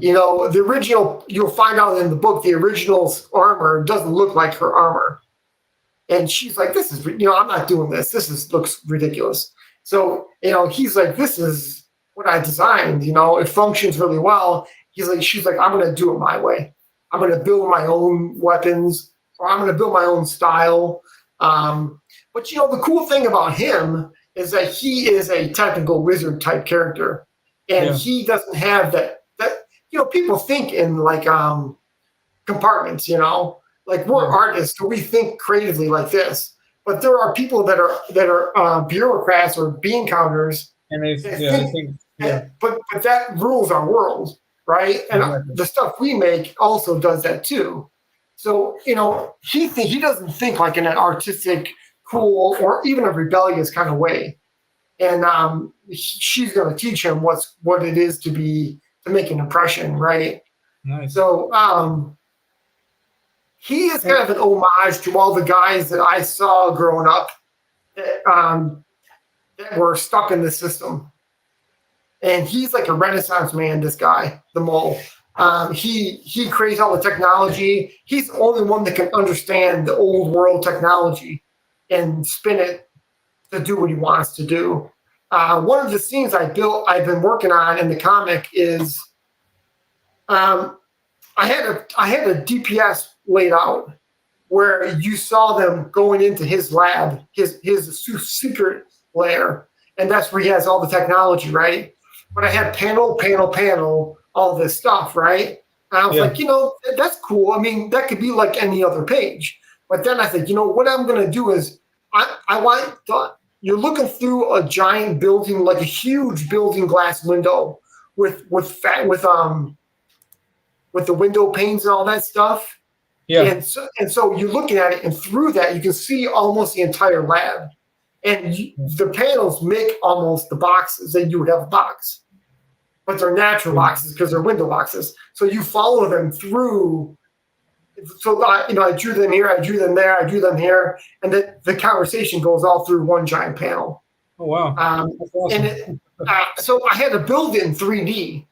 Yeah. The original, you'll find out in the book, the original armor doesn't look like her armor, and she's like, "This is, I'm not doing this. Looks ridiculous." So he's like, "This is what I designed, it functions really well." She's like, "I'm going to do it my way. I'm going to build my own weapons, or I'm going to build my own style." But the cool thing about him is that he is a technical wizard type character, and he doesn't have that, people think in like compartments, like we're artists, so we think creatively like this. But there are people that are bureaucrats or bean counters, and they think. But that rules our world, right? And the stuff we make also does that too. So he doesn't think like in an artistic, cool, or even a rebellious kind of way. And she's going to teach him what it is to make an impression, right? Nice. So he is kind of an homage to all the guys that I saw growing up that were stuck in the system. And he's like a Renaissance man, this guy, the mole. He creates all the technology. He's the only one that can understand the old world technology and spin it to do what he wants to do. One of the scenes I've been working on in the comic is I had a DPS laid out where you saw them going into his lab, his secret lair, and that's where he has all the technology, right? But I had panel, all this stuff, right? And I was like, that's cool. I mean, that could be like any other page. But then I said, what I'm going to do is I want you're looking through a giant building, like a huge building glass window with the window panes and all that stuff. Yeah. And so you're looking at it, and through that you can see almost the entire lab. And the panels make almost the boxes that you would have a box, but they're natural boxes because they're window boxes. So you follow them through. So I drew them here, I drew them there, I drew them here, and then the conversation goes all through one giant panel. Oh wow! That's awesome. And so I had to build it in 3D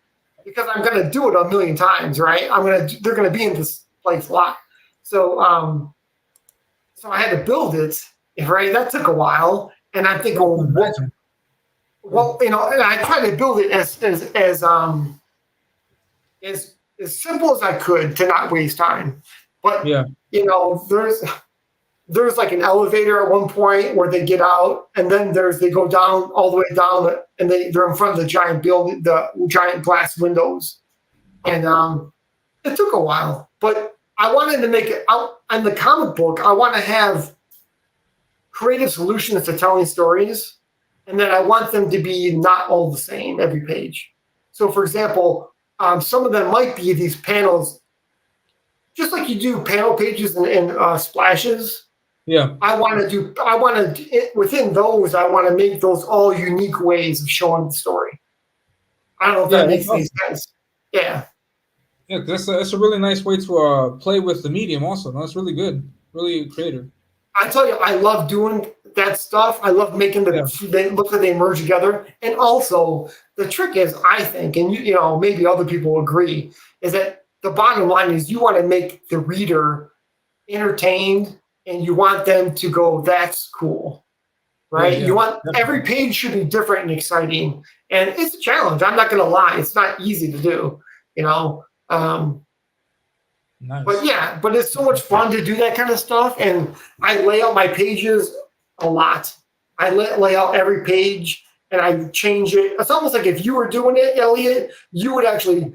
because I'm going to do it a million times, right? They're going to be in this place a lot. So I had to build it. Right, that took a while, and I'm thinking, well, and I tried to build it as simple as I could to not waste time. But there's like an elevator at one point where they get out, and then they go down all the way down, and they're in front of the giant building, the giant glass windows, and it took a while. But I wanted to make it out in the comic book. I want to have creative solutions to telling stories, and then I want them to be not all the same every page. So, for example, some of them might be these panels just like you do panel pages and splashes. Yeah. I want to within those, I want to make those all unique ways of showing the story. I don't know if Yeah, that that's makes any awesome. sense. Yeah. Yeah, that's a really nice way to play with the medium. Also, no, that's really good, really creative. I tell you, I love doing that stuff. I love making Yeah, they look like they merge together. And also, the trick is, I think, and you know, maybe other people agree, is that the bottom line is you want to make the reader entertained, and you want them to go, "That's cool," yeah, right? yeah. You want every Definitely. page should be different and exciting, and it's a challenge. I'm not going to lie; it's not easy to do, you know. But Nice. yeah, but it's so much fun to do that kind of stuff. And I lay out my pages a lot. I lay out every page and I change it. It's almost like if you were doing it, Elliot, you would actually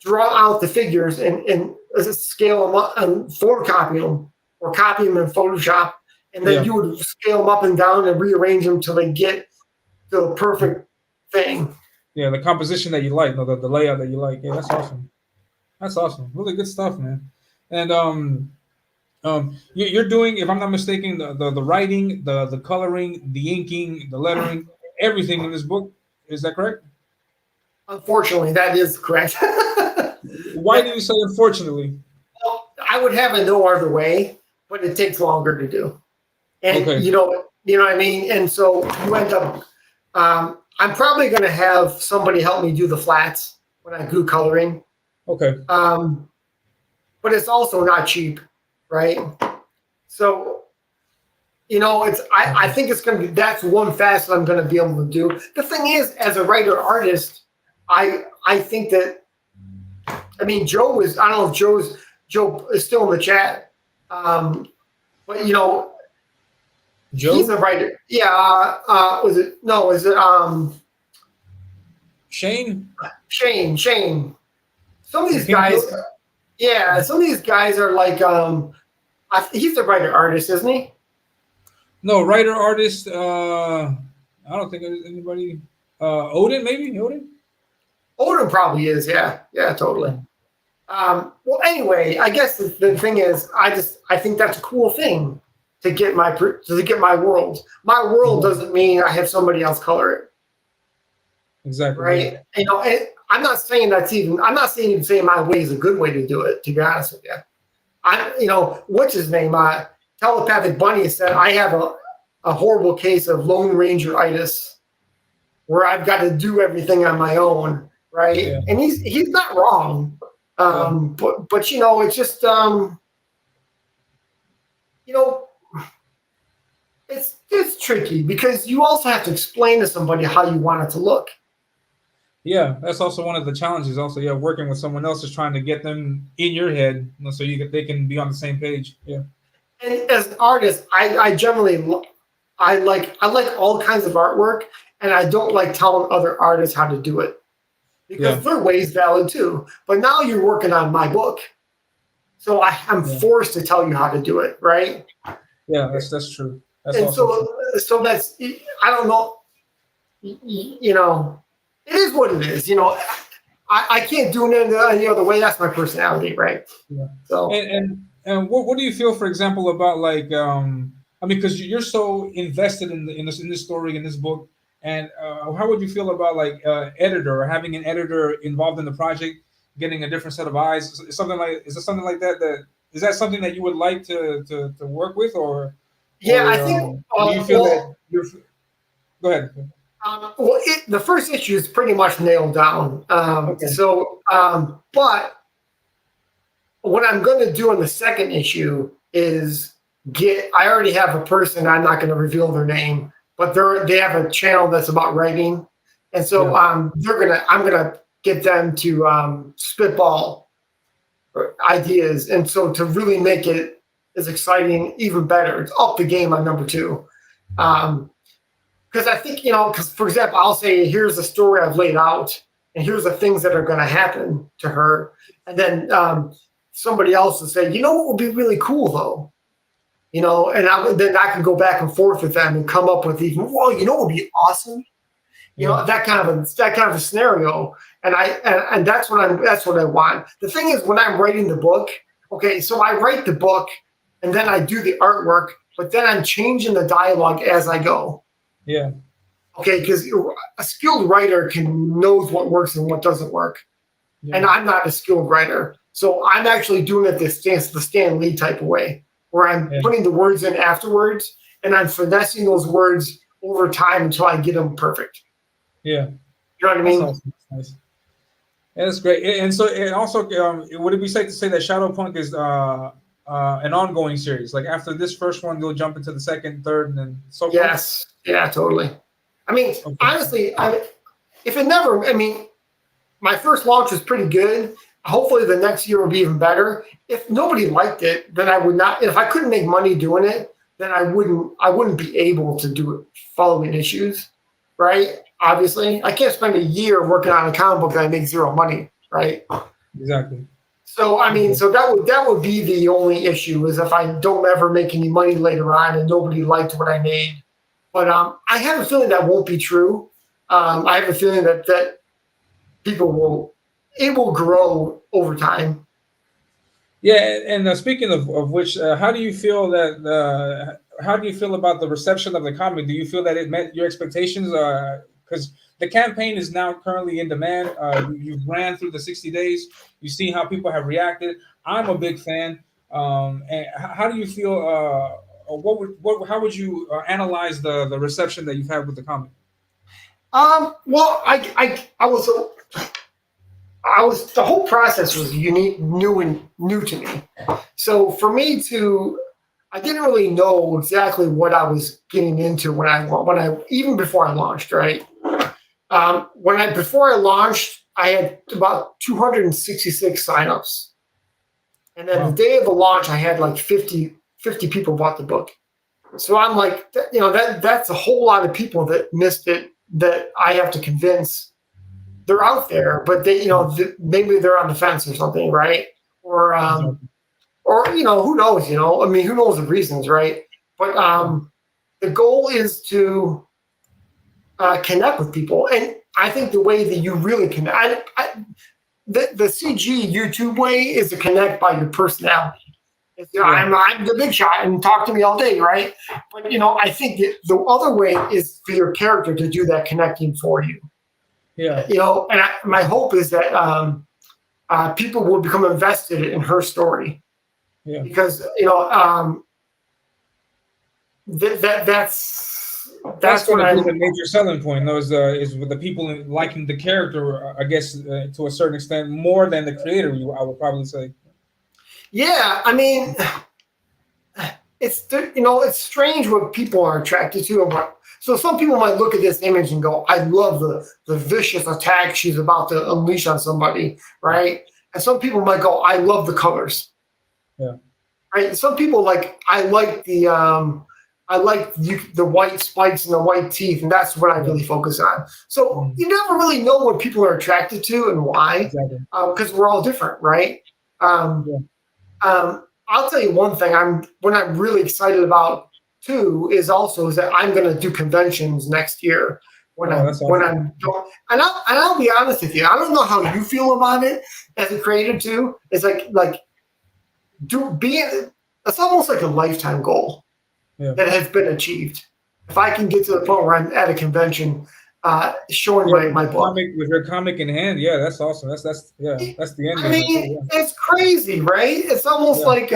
draw out the figures and scale them up and photocopy them or copy them in Photoshop. And then Yeah, you would scale them up and down and rearrange them till they get the perfect thing. yeah. The composition that you like, no, the layout that you like. Yeah, that's awesome. That's awesome. Really good stuff, man. And you're doing, if I'm not mistaken, the writing, the coloring, the inking, the lettering, everything in this book. Is that correct? Unfortunately, that is correct. Why do you say unfortunately? Well, I would have it no other way, but it takes longer to do. And Okay, you know what I mean? And so you end up I'm probably gonna have somebody help me do the flats when I do coloring. okay, Um, but it's also not cheap, right? So it's I think it's gonna be that's one facet I'm gonna be able to do. The thing is, as a writer artist, I think that I mean Joe is I don't know if Joe is still in the chat. But he's Joe, a writer. Yeah. Was it no? Is it Shane, Shane? Shane. Some of from these King guys. Joe. Yeah. Some of these guys are like he's a writer artist, isn't he? No, writer artist. I don't think there's anybody. Odin, maybe Odin. Odin probably is. Yeah. Yeah. Totally. Well, anyway, I guess the thing is, I think that's a cool thing to get my world. My world Exactly. doesn't mean I have somebody else color it, Exactly. Yeah. right? I'm not saying I'm not saying my way is a good way to do it. To be honest with you, what's his name? Telepathic Bunny said I have a horrible case of Lone Ranger-itis, where I've got to do everything on my own, right? Yeah. And he's not wrong. Yeah. But it's just you know, it's tricky because you also have to explain to somebody how you want it to look. Yeah, that's also one of the challenges. Also, yeah, working with someone else is trying to get them in your head, so they can be on the same page. Yeah, And as an artist, I generally I like all kinds of artwork, and I don't like telling other artists how to do it yeah, because their way is valid too. But now you're working on my book, so I'm yeah, forced to tell you how to do it, right? yeah. That's true. That's And also true. so that's I don't know, it is what it is. I can't do it any other way. That's my personality, right? Yeah. So And what do you feel, for example, about like I mean, because you're so invested in this story in this book, and how would you feel about like editor or having an editor involved in the project, getting a different set of eyes, something like is it something like that that is that something that you would like to work with yeah, I think or do you feel that you're go ahead. the first issue is pretty much nailed down. Okay. But what I'm going to do in the second issue is I already have a person. I'm not going to reveal their name, but they have a channel that's about writing, and so Yeah. I'm gonna get them to spitball ideas, and so to really make it as exciting, even better. It's up the game on number two. Because I think, because for example, I'll say, here's the story I've laid out, and here's the things that are going to happen to her. And then somebody else will say, what would be really cool though? And then I can go back and forth with them and come up with even, well, what would be awesome? Yeah. That kind of a scenario. And that's what I want. The thing is, when I'm writing the book, Okay, so I write the book and then I do the artwork, but then I'm changing the dialogue as I go. Yeah. Okay, because a skilled writer knows what works and what doesn't work. Yeah. And I'm not a skilled writer. So I'm actually doing it the Stan Lee type of way, where I'm putting the words in afterwards and I'm finessing those words over time until I get them perfect. Yeah. You know what I mean? That's awesome. That's nice. Yeah, that's great. And so, and also, would it be safe to say that Shadowpunk is an ongoing series? Like after this first one, you'll jump into the second, third, and then so forth? Yes. Yeah, totally. I mean, honestly, if it never, I mean, my first launch was pretty good. Hopefully the next year will be even better. If nobody liked it, then I would not, if I couldn't make money doing it, then I wouldn't be able to do it following issues, right? Obviously, I can't spend a year working on a comic book that I make zero money, right? Exactly. So I mean, so that would be the only issue, is if I don't ever make any money later on and nobody liked what I made. But I have a feeling that won't be true. I have a feeling that people will grow over time. Yeah, and speaking of which, how do you feel about the reception of the comic? Do you feel that it met your expectations? Because the campaign is now currently in demand. You've ran through the 60 days. You see how people have reacted. I'm a big fan. And how do you feel? How would you analyze the reception that you've had with the comic? Well, the whole process was unique, new to me. So for me I didn't really know exactly what I was getting into when I even before I launched, right? Before I launched, I had about 266 signups, and then the day of the launch, I had like 50 people bought the book. So I'm like, that's a whole lot of people that missed it, that I have to convince. They're out there, but they, maybe they're on the fence or something, right? Or who knows? I mean, who knows the reasons, right? But the goal is to connect with people, and I think the way that you really connect, the CG YouTube way is to connect by your personality. I'm the big shot and talk to me all day, right? But I think the other way is for your character to do that connecting for you. Yeah. And my hope is that people will become invested in her story. Yeah. Because that's going what to be the major selling point. Though is with the people liking the character, I guess, to a certain extent, more than the creator. I would probably say. Yeah, I mean, it's strange what people are attracted to. So some people might look at this image and go, "I love the vicious attack she's about to unleash on somebody," right? And some people might go, "I love the colors." Yeah. Right. Some people I like the white spikes and the white teeth, and that's what I really focus on. So you never really know what people are attracted to and why, because we're all different, right? I'll tell you one thing. What I'm really excited about too is that I'm going to do conventions next year. When I'm done, and I'll be honest with you, I don't know how you feel about it as a creator too. It's it's almost like a lifetime goal that has been achieved. If I can get to the point where I'm at a convention showing my book with your comic in hand, that's awesome. That's the end. I mean, it's crazy, right? It's almost like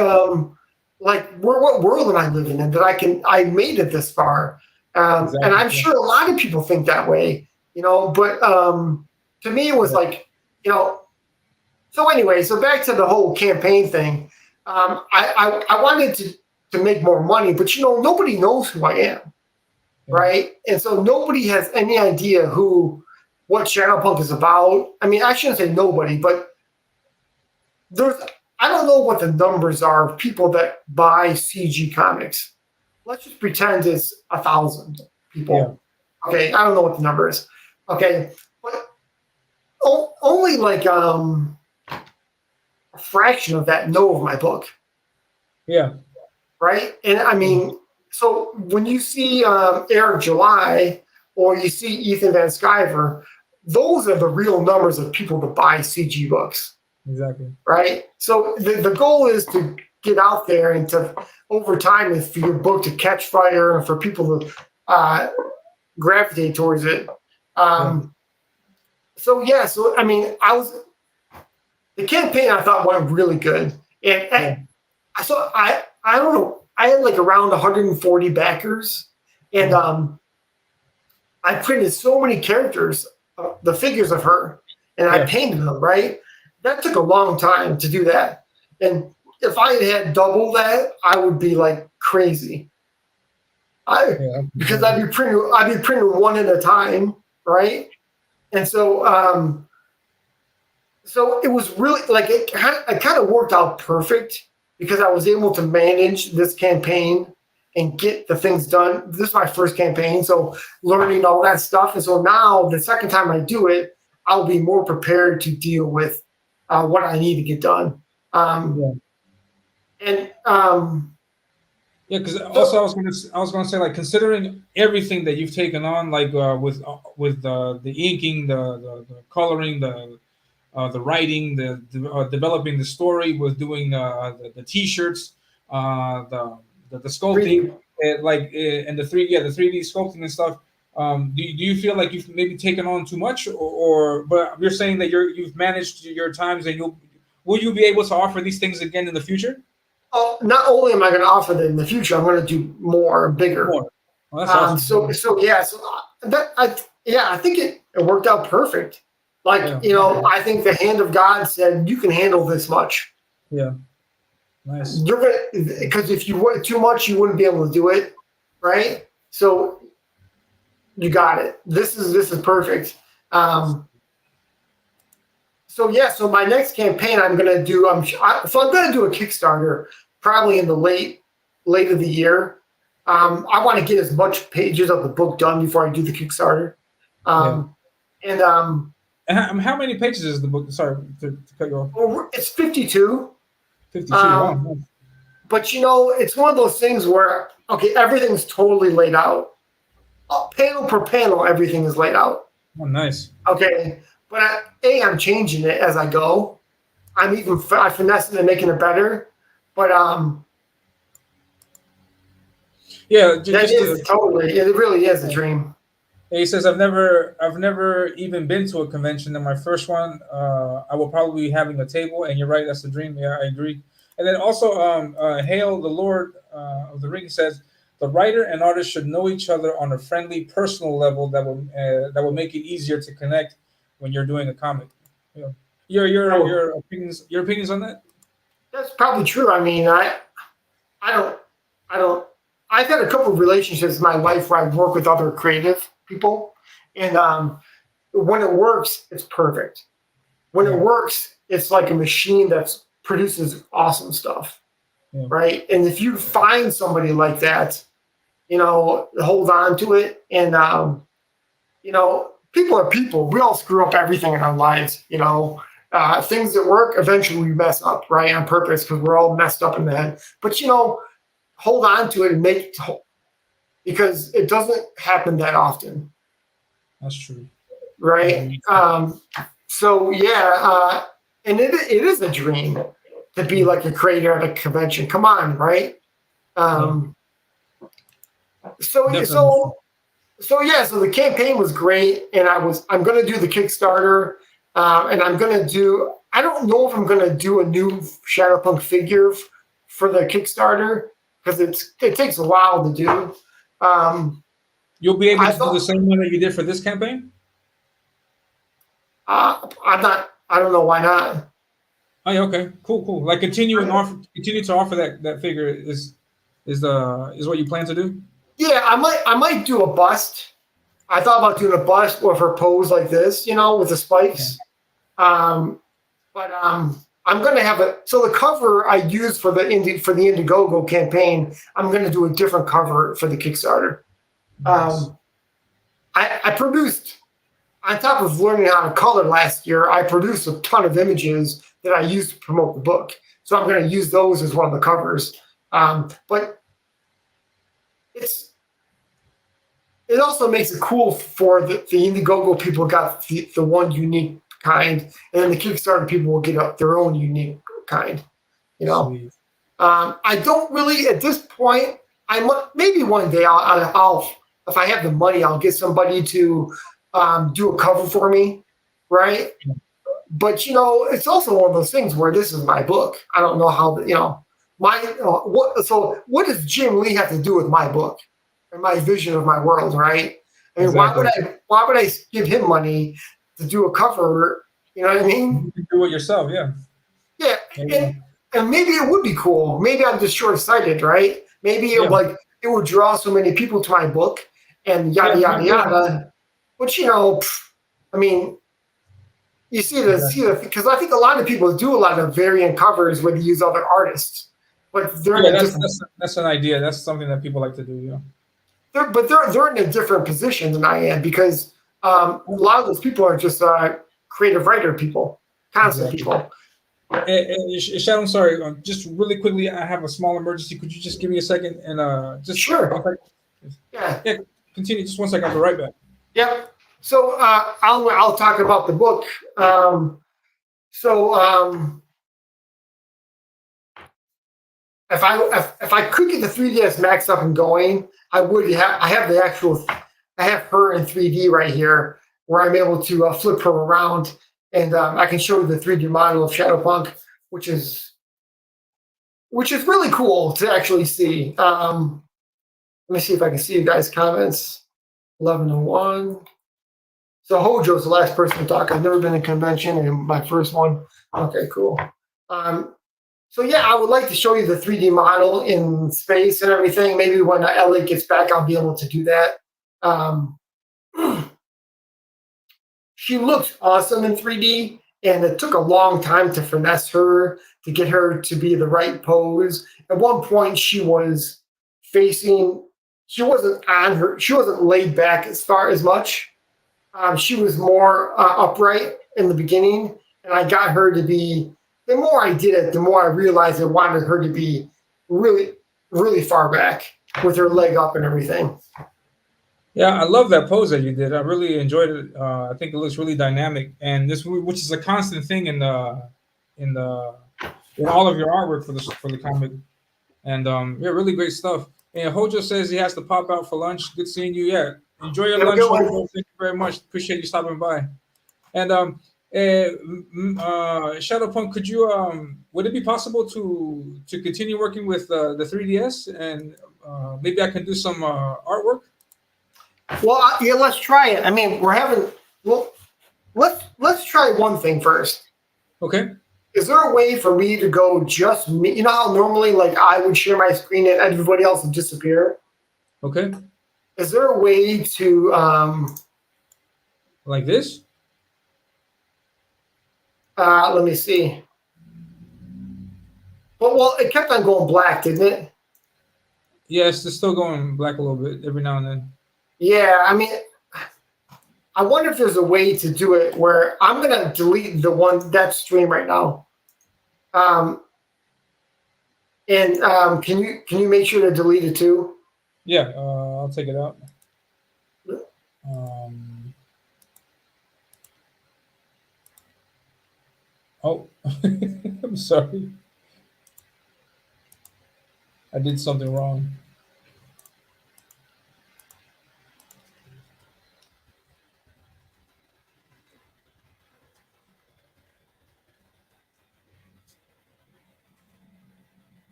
what world am I living in that I made it this far? And I'm sure a lot of people think that way, but to me it was so anyway, so back to the whole campaign thing. I wanted to make more money, but nobody knows who I am, right? And so nobody has any idea what Shadowpunk is about. I mean, I shouldn't say nobody, but I don't know what the numbers are of people that buy CG comics. Let's just pretend it's 1,000 people. Yeah. Okay, I don't know what the number is. Okay, but only a fraction of that know of my book. Yeah. Right? And I mean, so when you see Eric July or you see Ethan Van Sciver, those are the real numbers of people that buy CG books. Exactly. right? So the goal is to get out there and to, over time, is for your book to catch fire and for people to gravitate towards it. Yeah. So yeah, so I mean, the campaign I thought went really good, and Yeah. I don't know, I had like around 140 backers, and I printed so many characters, the figures of her, and I Yeah. painted them, right? That took a long time to do that. And if I had double that, I would be like crazy. Yeah. Because I'd be printing one at a time, right? And so it was really like it kind of worked out perfect because I was able to manage this campaign and get the things done. This is my first campaign, so learning all that stuff. And so now the second time I do it, I'll be more prepared to deal with what I need to get done. Um, Yeah. and Yeah, because also so I was gonna say, like, considering everything that you've taken on, like, with the inking, the coloring, the writing, the developing the story, with doing the t-shirts, the sculpting, 3D. and the 3D sculpting and stuff. Do you feel like you've maybe taken on too much, or but you're saying that you've managed your times, and will you be able to offer these things again in the future? Oh, not only am I going to offer that in the future, I'm going to do more and bigger. More. Well, that's awesome. So yeah, so I think it worked out perfect. Like, Yeah. I think the hand of God said you can handle this much. Yeah. Nice. You're gonna, because if you were too much, you wouldn't be able to do it, right? So you got it. This is perfect. Um, so yeah, so my next campaign I'm gonna do. I'm gonna do a Kickstarter probably in the late of the year. I want to get as much pages of the book done before I do the Kickstarter. Yeah. And And how many pages is the book? Sorry to cut you off. it's 52. 52. Wow. Um, but it's one of those things where okay, everything's totally laid out. Panel per panel, everything is laid out. Oh, nice. Okay, but I'm changing it as I go. I finesse it and making it better. But Yeah. that Just is to, totally, it really is a dream. he says, I've never even been to a convention. And my first one, I will probably be having a table. And you're right, that's the dream. Yeah, I agree. And then also, Hail the Lord of the Ring says, the writer and artist should know each other on a friendly, personal level that will make it easier to connect when you're doing a comic. Yeah. So Your opinions on that? that's probably true. I mean, I don't, I don't. I've had a couple of relationships in my life where I've worked with other creative people, and when it works, it's perfect. When it Yeah. works, it's like a machine that produces awesome stuff, Yeah. right? And if you find somebody like that, hold on to it. And people are people. We all screw up everything in our lives. Things that work eventually we mess up, right, on purpose because we're all messed up in the head. But hold on to it and because it doesn't happen that often, That's true. right? So yeah, and it is a dream to be like a creator at a convention. Come on, right? So Definitely. so the campaign was great, and I'm going to do the Kickstarter, and I don't know if I'm going to do a new Shadowpunk figure for the Kickstarter because it takes a while to do. You'll be able I to do the thought same one that you did for this campaign? I'm not. I don't know why not. Oh, yeah, okay, cool. Like, continue to offer that figure is what you plan to do. Yeah, I might do a bust. I thought about doing a bust with her pose like this, with the Yeah. spikes. But I'm going to have so the cover I used for the Indiegogo campaign, I'm going to do a different cover for the Kickstarter. Nice. I produced, on top of learning how to color last year, I produced a ton of images that I used to promote the book. So I'm going to use those as one of the covers. But it also makes it cool for the Indiegogo people got the one unique kind, and then the Kickstarter people will get up their own unique kind. You know, Sweet. I don't really at this point. Maybe one day I'll if I have the money, I'll get somebody to do a cover for me, right? But it's also one of those things where this is my book. I don't know how my what. So what does Jim Lee have to do with my book and my vision of my world, right? I mean, Exactly. why would I give him money to do a cover? You know what I mean? You can do it yourself, yeah. Yeah, and maybe it would be cool. Maybe I'm just short-sighted, right? Maybe it would draw so many people to my book and yada yada yada. But I mean, you see the because I think a lot of people do a lot of variant covers where they use other artists, but they're in a different. That's an idea. That's something that people like to do, yeah. They're in a different position than I am because a lot of those people are just creative writer people, concept people. Shadow, I'm sorry. Just really quickly, I have a small emergency. Could you just give me a second and just sure? Yeah. Continue. Just 1 second. I'll be right back. Yep. So I'll talk about the book. If I could get the 3ds Max up and going, I would have. I have her in 3D right here, where I'm able to flip her around, and I can show you the 3D model of Shadowpunk, which is really cool to actually see. Let me see if I can see you guys' comments. 1101. So Hojo's the last person to talk. I've never been to a convention, and my first one. Okay, cool. So yeah, I would like to show you the 3D model in space and everything. Maybe when Elliot gets back, I'll be able to do that. She looks awesome in 3D, and it took a long time to finesse her to get her to be the right pose. At one point, she wasn't laid back as much. She was more upright in the beginning, and I got her to be. The more I did it, the more I realized I wanted her to be really, really far back with her leg up and everything. Yeah, I love that pose that you did. I really enjoyed it. I think it looks really dynamic, and which is a constant thing in all of your artwork for the comic. And yeah, really great stuff. And Hojo says he has to pop out for lunch. Good seeing you. Yeah, enjoy your lunch, Hojo. Thank you very much. Appreciate you stopping by. And Shadowpunk, could you would it be possible to continue working with the 3DS and maybe I can do some artwork? Well, yeah, let's try it. I mean, let's try one thing first. Okay. Is there a way for me to go just me? You know how normally like I would share my screen and everybody else would disappear? Okay. Is there a way to like this? Let me see. Well, it kept on going black, didn't it? Yes, it's still going black a little bit every now and then. Yeah, I mean, I wonder if there's a way to do it where I'm gonna delete that stream right now. Can you make sure to delete it too? Yeah, I'll take it out. Oh, I'm sorry. I did something wrong.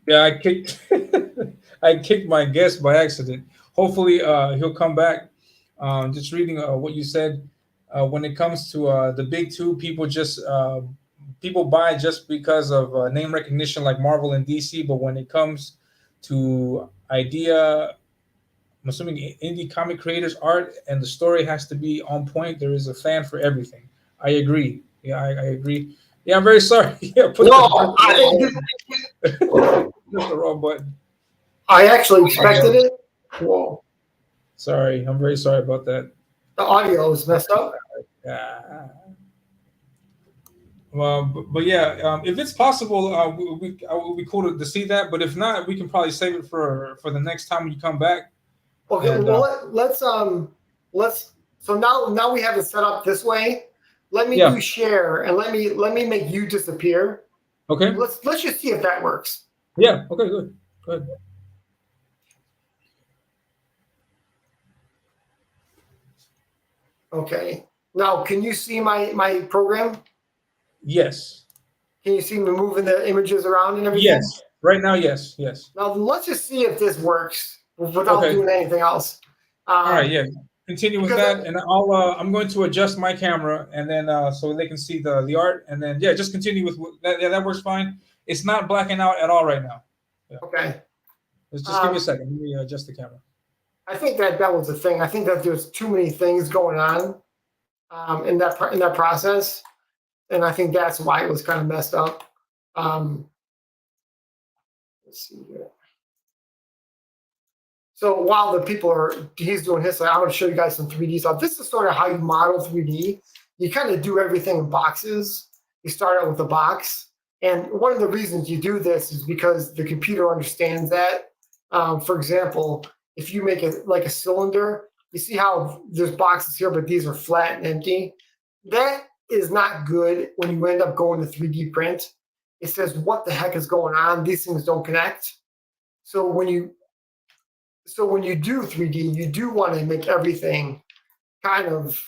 Yeah, I kicked I kicked my guest by accident. Hopefully he'll come back. Just reading what you said. When it comes to the big two, people buy just because of name recognition like Marvel and DC, but when it comes to idea, I'm assuming indie comic creators art and the story has to be on point. There is a fan for everything. I agree. Yeah, I agree. Yeah, I'm very sorry. Yeah, That's the wrong button. I actually expected it. Whoa. Sorry, I'm very sorry about that. The audio is messed up. Yeah. Well, but yeah, if it's possible, it would be cool to see that. But if not, we can probably save it for the next time when you come back. Okay, well, let's. So now we have it set up this way. let me Yeah. do share, and let me make you disappear. Okay. Let's just see if that works. Yeah. Okay. Good. Good. Okay. Now, can you see my program? Yes. Can you see me moving the images around and everything? Yes. Right now, yes. Yes. Now, let's just see if this works without Okay. doing anything else. All right. Yeah. Continue with Because that, and I'm going to adjust my camera, and then so they can see the art, and then yeah, just continue with that. Yeah, that works fine. It's not blacking out at all right now. Yeah. okay. Just give me a second. Let me adjust the camera. I think that was the thing. I think that there's too many things going on in that process, and I think that's why it was kind of messed up. Let's see here. So while he's doing his, I'm going to show you guys some 3D stuff. This is sort of how you model 3D. You kind of do everything in boxes. You start out with a box, and one of the reasons you do this is because the computer understands that. For example, if you make it like a cylinder, you see how there's boxes here, but these are flat and empty. That is not good when you end up going to 3D print. It says, what the heck is going on? These things don't connect. So when you do 3D, you do want to make everything kind of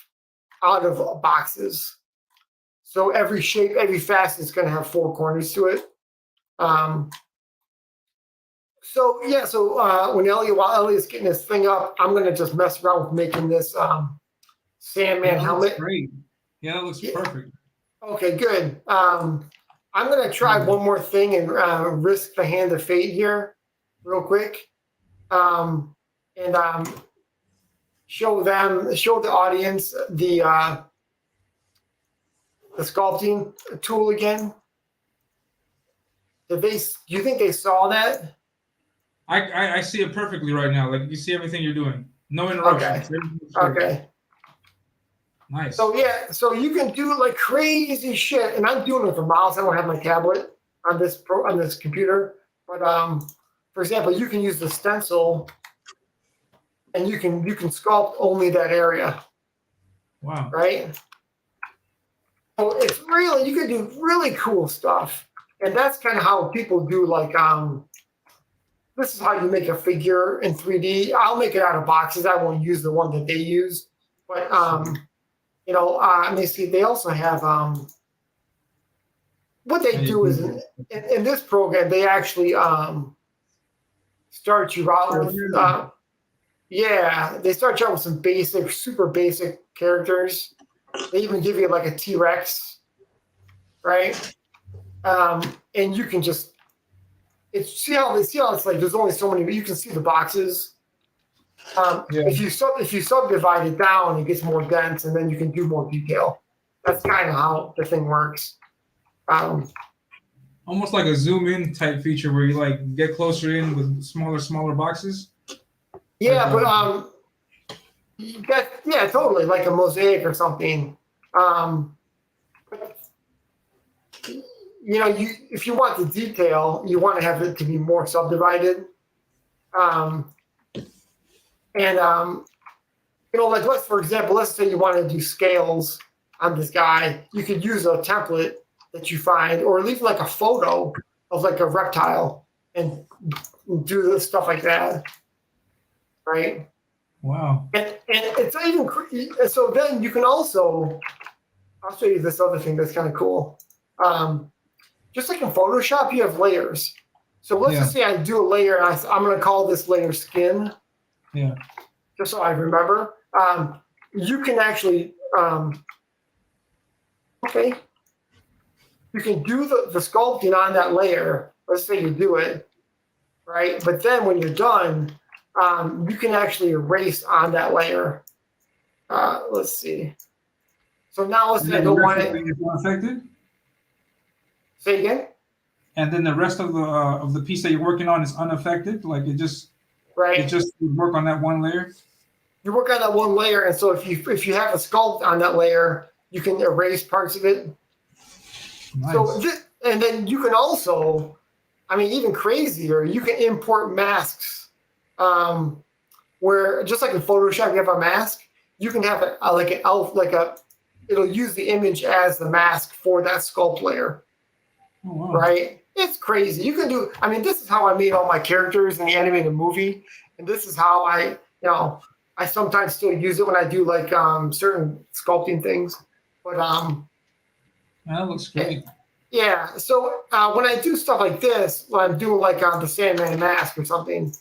out of boxes. So every shape, every facet is going to have four corners to it. While Elliot's getting this thing up, I'm going to just mess around with making this Sandman helmet. Great. Yeah, that looks perfect. Okay, good. I'm going to try one more thing and risk the hand of fate here real quick. Show the audience the sculpting tool again. Do you think they saw that? I see it perfectly right now. Like you see everything you're doing. No interruptions. Okay. Nice. So you can do like crazy shit, and I'm doing it with a mouse. I don't have my tablet on this computer, but for example, you can use the stencil, and you can sculpt only that area. Wow. Right. So you can do really cool stuff, and that's kind of how people do like this is how you make a figure in 3D. I'll make it out of boxes. I won't use the one that they use, but let me see. They also have what they do is in this program they actually start you out with they start you out with some super basic characters. They even give you like a T-Rex, right? And you can just see how it's like there's only so many, but you can see the boxes. If you subdivide it down, it gets more dense, and then you can do more detail. That's kind of how the thing works. Almost like a zoom in type feature where you like get closer in with smaller boxes. Yeah, totally like a mosaic or something. If you want the detail, you want to have it to be more subdivided. For example, let's say you want to do scales on this guy. You could use a template that you find, or leave like a photo of like a reptile and do this stuff like that. Right? Wow. And it's even so. Then you can also. I'll show you this other thing that's kind of cool. Just like in Photoshop, you have layers. So let's just say I do a layer, and I'm going to call this layer skin. Yeah. Just so I remember. You can actually. You can do the sculpting on that layer. Let's say you do it, right? But then when you're done, you can actually erase on that layer. Let's see. So now let's say I don't want it. Is unaffected? Say again. And then the rest of the piece that you're working on is unaffected. Like it just would work on that one layer. You work on that one layer, and so if you have a sculpt on that layer, you can erase parts of it. Nice. So and then you can also, even crazier, you can import masks. Where just like in Photoshop, you have a mask. You can have like an elf, like a it'll use the image as the mask for that sculpt layer. Oh, wow. Right? It's crazy. You can do. I mean, this is how I made all my characters in the animated movie, and this is how I sometimes still use it when I do like certain sculpting things. But That looks great. yeah. So when I do stuff like this, when I'm doing like the Sandman mask or something,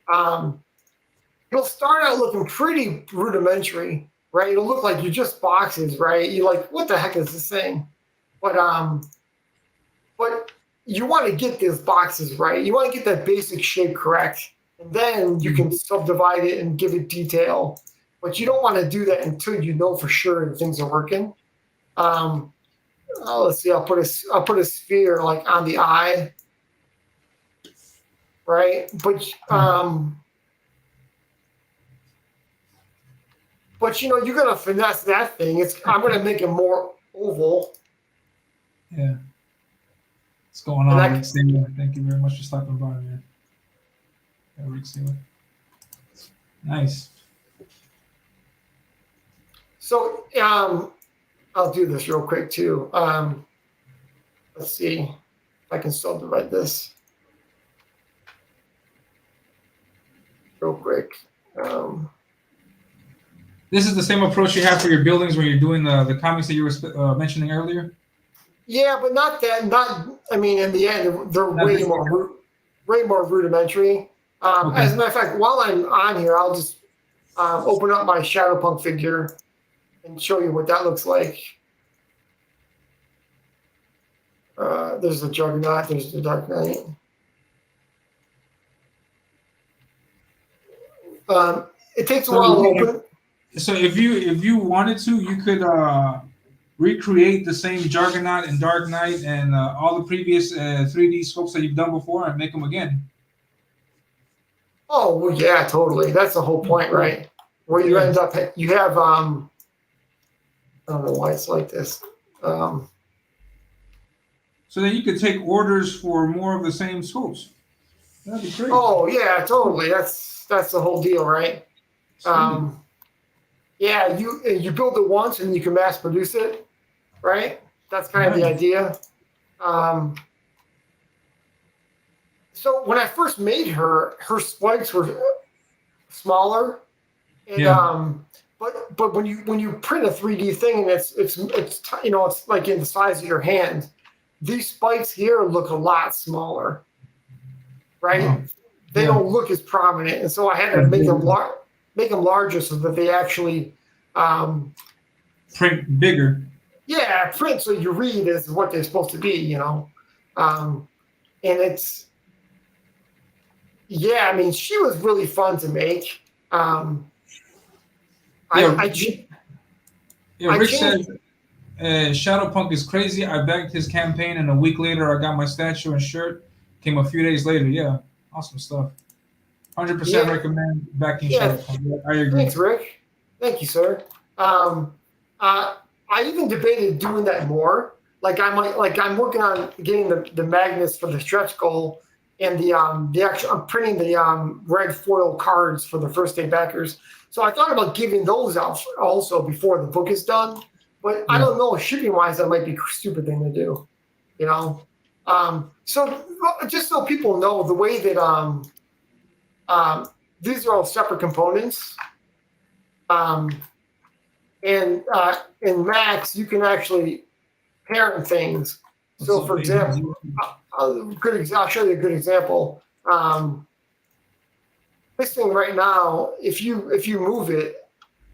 it'll start out looking pretty rudimentary, right? It'll look like you're just boxes, right? You're like, what the heck is this thing? But you want to get these boxes right. You want to get that basic shape correct, and then you can subdivide it and give it detail. But you don't want to do that until you know for sure that things are working. Let's see. I'll put a sphere like on the eye, right? But you're gonna finesse that thing. I'm gonna make it more oval. Yeah. What's going on, Rick Samuel? Thank you very much for stopping by, man. Yeah, Rick Samuel. Nice. So I'll do this real quick too. Let's see if I can subdivide this real quick. This is the same approach you have for your buildings when you're doing the comics that you were mentioning earlier? Yeah, but not that. I mean, in the end, they're way more rudimentary. Okay. As a matter of fact, while I'm on here, I'll just open up my Shadowpunk figure and show you what that looks like. There's the Juggernaut. There's the Dark Knight. It takes a while to open. So if you wanted to, you could recreate the same Juggernaut and Dark Knight and all the previous 3D sculpts that you've done before and make them again. Oh, well, yeah, totally. That's the whole point, right? Where you end up, you have, I don't know why it's like this. So then you could take orders for more of the same sculpts. That'd be great. Oh, yeah, totally. That's the whole deal, right? Yeah, you build it once and you can mass produce it, right? That's kind of the idea. So when I first made her spikes were smaller, and but when you print a 3D thing and it's like in the size of your hand, these spikes here look a lot smaller, right? Oh. They don't look as prominent, and so I had to make them larger so that they actually print bigger. Yeah, print so you read is what they're supposed to be, and it's I mean, she was really fun to make. Rick says Shadowpunk is crazy. I backed his campaign, and a week later, I got my statue and shirt. Came a few days later. Yeah, awesome stuff. 100% recommend backing Shadowpunk. I agree. Thanks, Rick. Thank you, sir. I even debated doing that more. I'm working on getting the magnets for the stretch goal and I'm printing the red foil cards for the first day backers. So I thought about giving those out also before the book is done. But I don't know, shipping wise, that might be a stupid thing to do, So just so people know, the way that these are all separate components. And in Max, you can actually parent things. So, for example, I'll show you a good example. This thing right now, if you move it,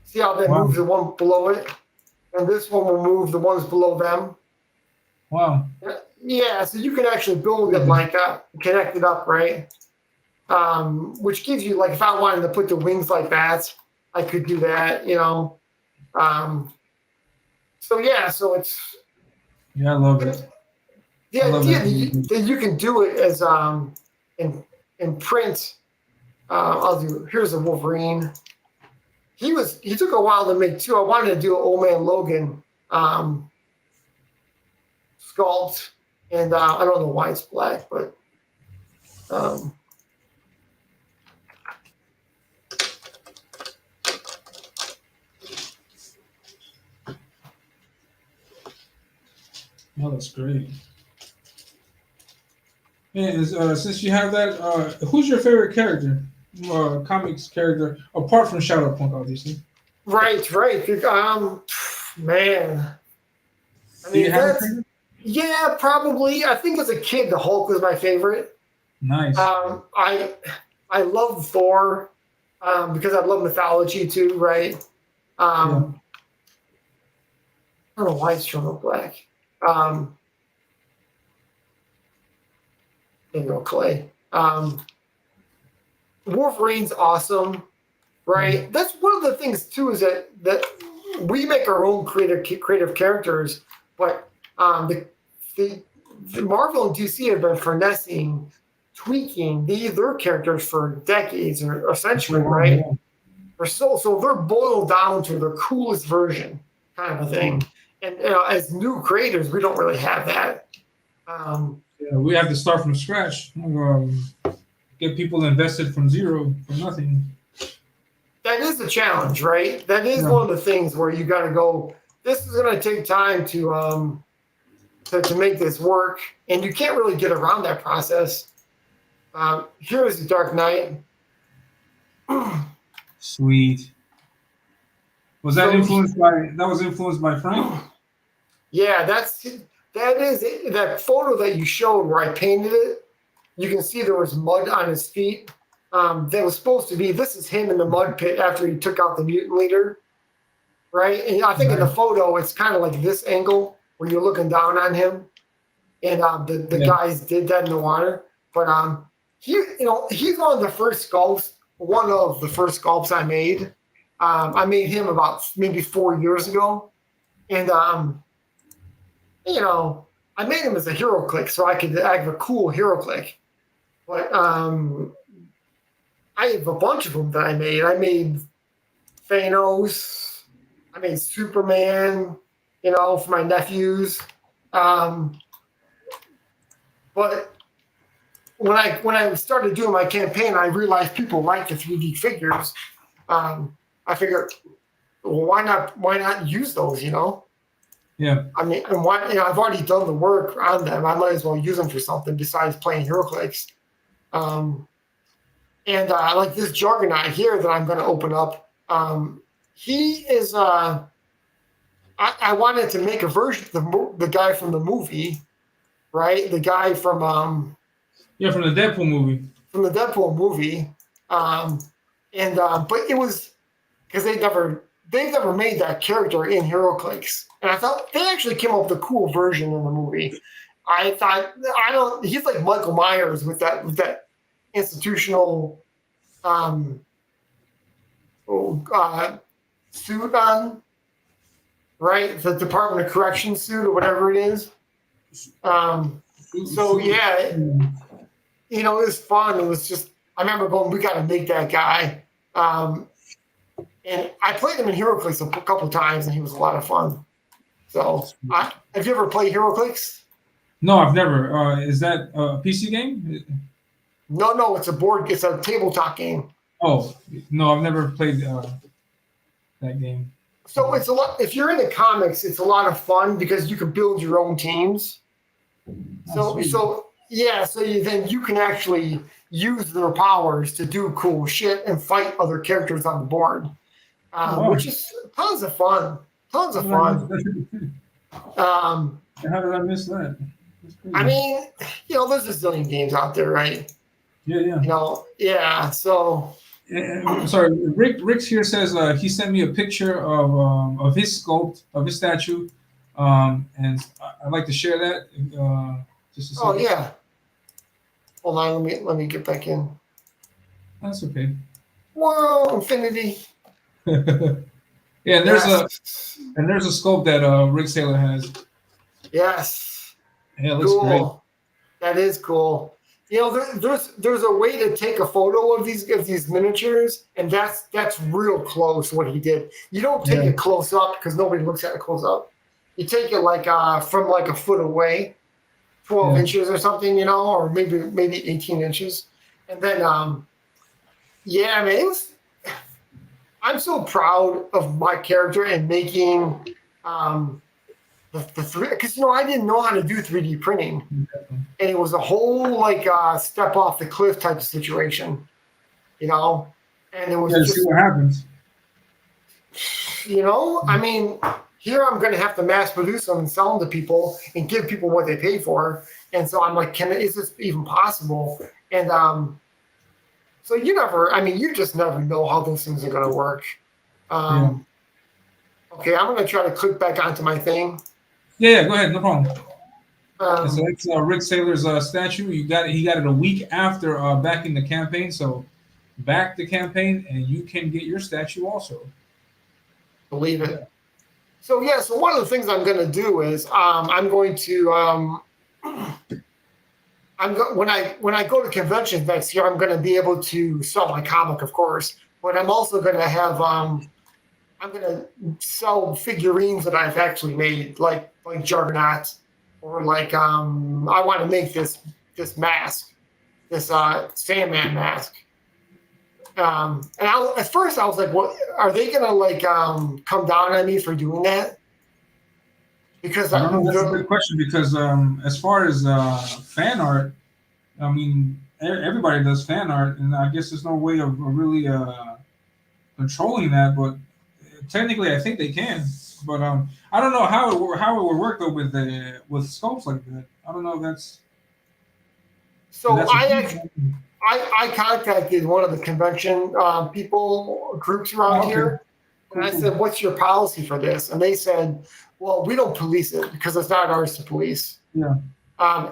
see how that moves the one below it, and this one will move the ones below them. Wow. Yeah, so you can actually build it like that, connect it up, right? Which gives you, like, if I wanted to put the wings like that, I could do that, So it's. Yeah, I love it. The idea that you can do it as in print. Here's a Wolverine. He took a while to make too. I wanted to do an Old Man Logan sculpt, and I don't know why it's black, but Oh, that's great. And since you have that, who's your favorite character, comics character, apart from Shadowpunk, obviously? Right, right. Man, I Do you mean have a that's favorite? yeah, probably. I think as a kid, the Hulk was my favorite. Nice. I love Thor because I love mythology too, right? Yeah. Um, I don't know why it's showing up black. Um, there you go, Clay. Wolverine's awesome, Yeah. right? That's one of the things too is that we make our own creative characters, but the the Marvel and DC have been finessing, tweaking their characters for decades or a For so century, long, right? yeah. Or so they're boiled down to their coolest version, kind of a Yeah. thing. And as new creators, we don't really have that. Um, Yeah, we have to start from scratch. Get people invested from zero, from nothing. that is a challenge, right? That is Yeah. one of the things where you got to go. This is going to take time to make this work, and you can't really get around that process. Here is the Dark Knight. Sweet. Was that So influenced by? That was influenced by Frank. yeah, that is that photo that you showed where I painted it. You can see there was mud on his feet. That was supposed to be. This is him in the mud pit after he took out the mutant leader, right? And I think in the Nice. photo it's kind of like this angle where you're looking down on him, and the Yeah. guys did that in the water. But he's one of the first sculpts I made. I made him about maybe 4 years ago, and I made him as a hero click so I could have a cool hero click. But I have a bunch of them that I made. I made Thanos. I made Superman. For my nephews. Um, but when I started doing my campaign, I realized people like the 3D figures. I figured, well, why not use those? Yeah. I mean, and why? I've already done the work on them. I might as well use them for something besides playing HeroClix. Um, and like this Juggernaut here that I'm going to open up. He is. I wanted to make a version of the guy from the movie, right? The guy Yeah, from the Deadpool movie. from the Deadpool movie. Um, and but it was because they never made that character in HeroClix, and I thought they actually came up with a cool version in the movie. I thought I don't. He's like Michael Myers with that institutional um, suit on, right? The Department of Corrections suit or whatever it is. So yeah, it was fun. It was just I remember going, we got to make that guy. And I played him in HeroClix a couple of times, and he was a lot of fun. So, have you ever played HeroClix? No, I've never. Is that a PC game? No, it's a tabletop game. Oh, no, I've never played that game. So it's a lot. If you're into comics, it's a lot of fun because you can build your own teams. Oh, sweet. So yeah, then you can actually use their powers to do cool shit and fight other characters on the board, Wow. which is tons of fun. Tons of fun. Um, How did I miss that? That's crazy. I mean, there's a zillion games out there, right? Yeah. Yeah. So Sorry, Rick's here says he sent me a picture of his sculpt of his statue, and I'd like to share that. Just a second. oh yeah. Hold on, let me get back in. That's okay. Whoa, infinity. Yeah, and there's a sculpt that Rick Saylor has. Yes. Yeah, it looks Cool. great. That is cool. There's a way to take a photo of these miniatures, and that's real close what he did. You don't take it close up because nobody looks at it close up. You take it like from like a foot away, 12 inches or something, or maybe 18 inches, and then yeah, man, I'm so proud of my character and making the three, because I didn't know how to do 3D printing, Exactly. and it was a whole step off the cliff type of situation, and it was Yeah, see just what happens. I mean, here I'm going to have to mass produce them and sell them to people and give people what they pay for, and so I'm like, is this even possible? And so you just never know how those things are going to work. Yeah. Okay, I'm going to try to click back onto my thing. Yeah, go ahead, no problem. And so Um, that's Rick Saylor's statue. He got it a week after backing the campaign. So back the campaign, and you can get your statue also. believe Yeah. it. So one of the things I'm going to do is I'm going to when I go to conventions next year, I'm going to be able to sell my comic, of course, but I'm also going to have I'm going to sell figurines that I've actually made, like Juggernaut, or I want to make this mask, this Sandman mask. At first I was like, "What are they going to come down on me for doing that?" Because I don't know. That's a good question because as far as fan art, I mean, everybody does fan art, and I guess there's no way of really controlling that. But technically, I think they can. But I don't know how it would work though with sculpts like that. I don't know if that's so. a thing. I contacted one of the convention groups around Oh, okay. here, and I said, "What's your policy for this?" And they said, "Well, we don't police it because it's not ours to police. Yeah.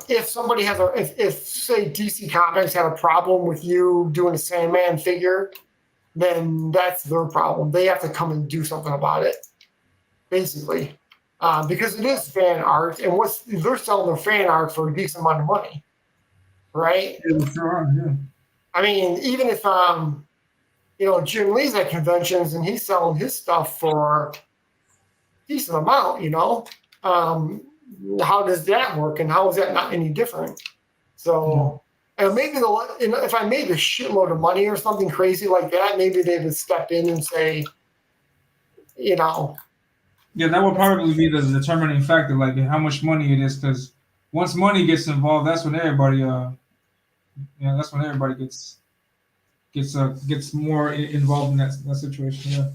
If somebody has if say DC Comics had a problem with you doing a Sandman figure, then that's their problem. They have to come and do something about it, basically, because it is fan art, and they're selling their fan art for a decent amount of money, right? Yeah, sure are, yeah. I mean, even if Jim Lee's at conventions and he's selling his stuff for a decent amount, how does that work, and how is that not any different? So, and maybe if I made a shitload of money or something crazy like that, maybe they would step in and say, Yeah, that would probably be the determining factor, like how much money it is. Because once money gets involved, that's when everybody, gets more involved in that situation. Yeah.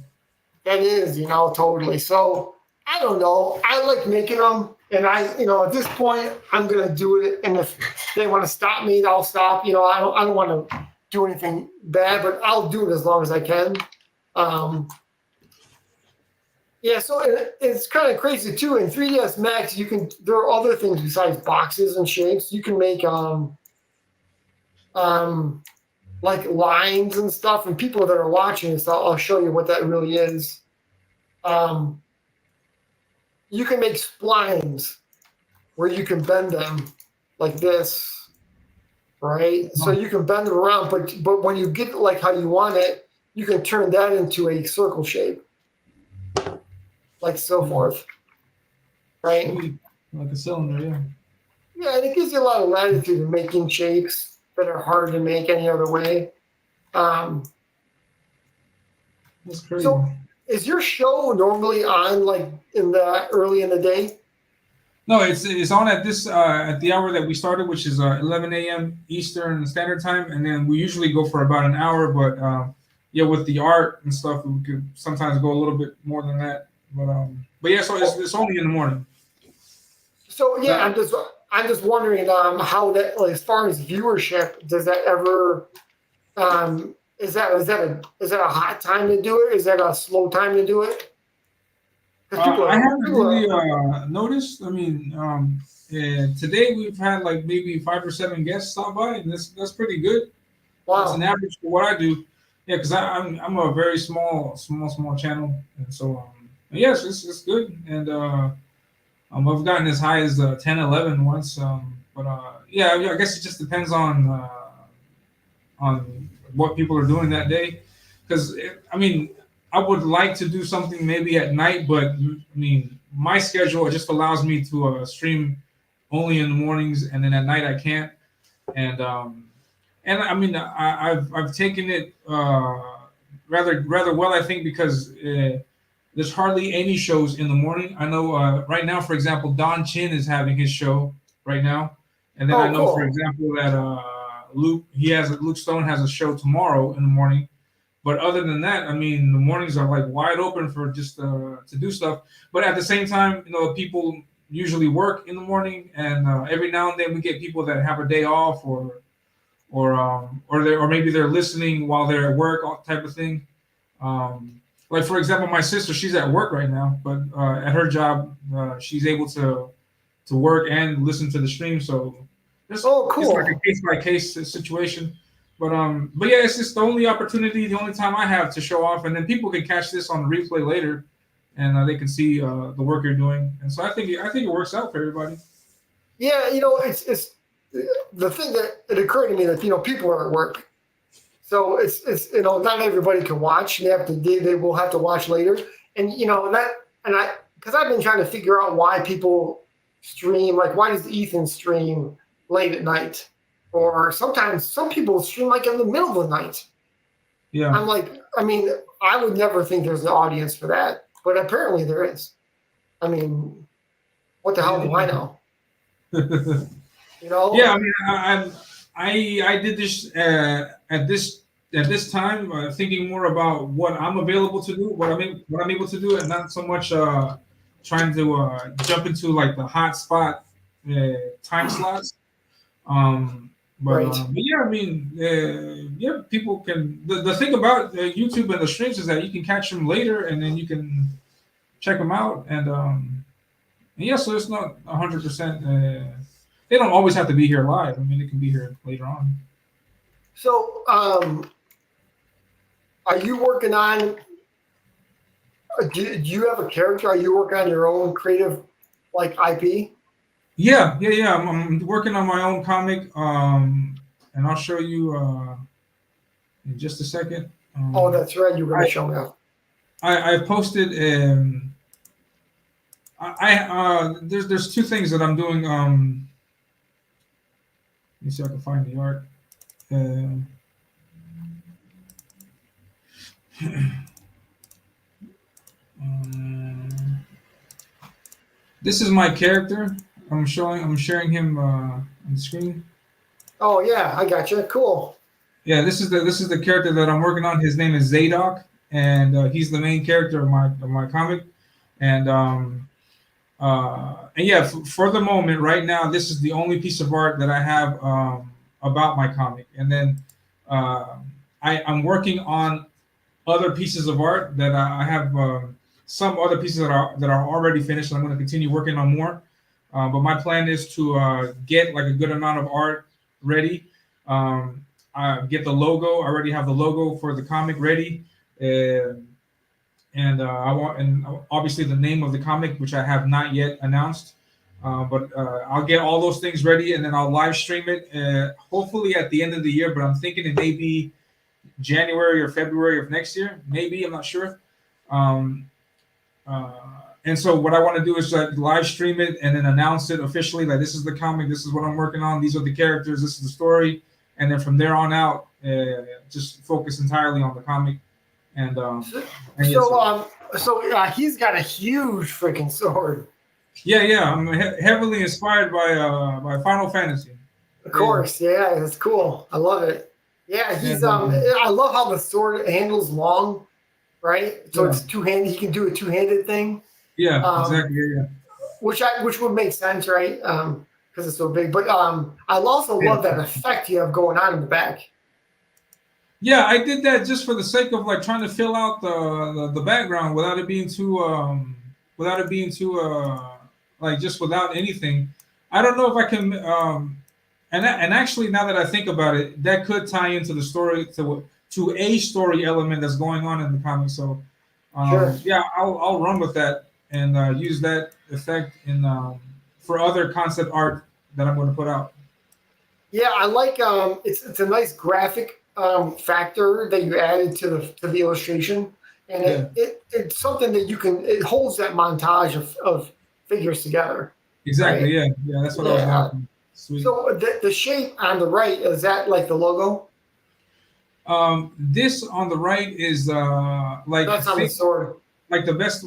that is, totally. So I don't know. I like making them, and at this point, I'm gonna do it. And if they want to stop me, I'll stop. I don't want to do anything bad, but I'll do it as long as I can. Yeah, so it's kind of crazy too. In 3ds Max, there are other things besides boxes and shapes. You can make like lines and stuff. And people that are watching this, I'll show you what that really is. You can make splines where you can bend them like this, right? So you can bend them around, but when you get like how you want it, you can turn that into a circle shape, like so forth, right? Like a cylinder, yeah. Yeah, and it gives you a lot of latitude in making shapes that are hard to make any other way. That's crazy. So, is your show normally on like early in the day? No, it's on at the hour that we started, which is 11 a.m. Eastern Standard Time, and then we usually go for about an hour. But yeah, with the art and stuff, we could sometimes go a little bit more than that. But yeah, so it's only in the morning. So yeah, I'm just wondering how that, like, as far as viewership, does that ever is that a hot time to do it? Is that a slow time to do it? I haven't really noticed. I mean, today we've had like maybe 5 or 7 guests stop by, and that's pretty good. Wow. That's an average for what I do. Yeah, because I'm a very small channel, and so yes, it's good. And I've gotten as high as 10, 11 once. But yeah, I guess it just depends on what people are doing that day. Because I mean, I would like to do something maybe at night, but I mean, my schedule just allows me to stream only in the mornings, and then at night I can't. And I mean, I've taken it rather well, I think, because there's hardly any shows in the morning. I know right now, for example, Don Chin is having his show right now, and then I Oh, know, for cool. example, that Luke Stone has a show tomorrow in the morning. But other than that, I mean, the mornings are like wide open for just to do stuff. But at the same time, people usually work in the morning, and every now and then we get people that have a day off, or maybe they're listening while they're at work, all type of thing. Like for example, my sister, she's at work right now, but at her job, she's able to work and listen to the stream. So Oh, it's like a cool. case by case situation. But yeah, it's just the only opportunity, the only time I have to show off, and then people can catch this on the replay later, and they can see the work you're doing. And so I think it works out for everybody. Yeah, it's the thing that it occurred to me that people are at work, so it's not everybody can watch. They will have to watch later, and because I've been trying to figure out why people stream, like why does Ethan stream late at night, or sometimes some people stream like in the middle of the night. Yeah. I'm like, I mean, I would never think there's an audience for that, but apparently there is. I mean, what the hell do I know? You Yeah, know? I mean, I did this at this time, thinking more about what I'm available to do, what I'm able to do, and not so much trying to jump into like the hot spot time slots. Right. But yeah, I mean, yeah, people can. The thing about YouTube and the streams is that you can catch them later, and then you can check them out, and yeah, so it's not 100%. They don't always have to be here live. I mean, it can be here later on. So, are you working on? Do you have a character? Are you working on your own creative, like IP? Yeah. I'm working on my own comic, and I'll show you in just a second. Oh, that's right. You were going I to show me off. I posted. There's two things that I'm doing. Let me see if I can find the art. Um um, this is my character. I'm sharing him on the screen. Oh yeah, I got you. Cool. Yeah, this is the character that I'm working on. His name is Zadok, and he's the main character of my comic. And yeah, for the moment, right now, this is the only piece of art that I have about my comic. And then uh, I'm working on other pieces of art that I have some other pieces that are already finished. And I'm going to continue working on more. But my plan is to get like a good amount of art ready. Get the logo. I already have the logo for the comic ready. Uh, and obviously the name of the comic, which I have not yet announced. But I'll get all those things ready, and then I'll live stream it. Hopefully at the end of the year, but I'm thinking it may be January or February of next year. Maybe, I'm not sure. Um, uh, and so what I want to do is live stream it and then announce it officially. Like, this is the comic. This is what I'm working on. These are the characters. This is the story. And then from there on out, just focus entirely on the comic. And So, and yes, so, he's got a huge freaking sword. yeah. I'm heavily inspired by Final Fantasy. Of Yeah, course, yeah, it's cool. I love it. Yeah, he's and I love how the sword handles long, right? So yeah, it's two handed. He can do a two handed thing, yeah, um, exactly. Yeah, which would make sense, right? Because it's so big. But I also yeah. love that effect you have going on in the back. Yeah, I did that just for the sake of like trying to fill out the background without it being too like just without anything. I don't know if I can and actually now that I think about it, that could tie into the story to a story element that's going on in the comic. So Sure. yeah, I'll run with that and use that effect in for other concept art that I'm going to put out. Yeah, I like it's a nice graphic factor that you added to the illustration, and Yeah, it's something that it holds that montage of figures together, exactly. right? Yeah, that's what I was going Yeah. for. Sweet. So the shape on the right, is that like the logo? This on the right is like That's on the sword. like the best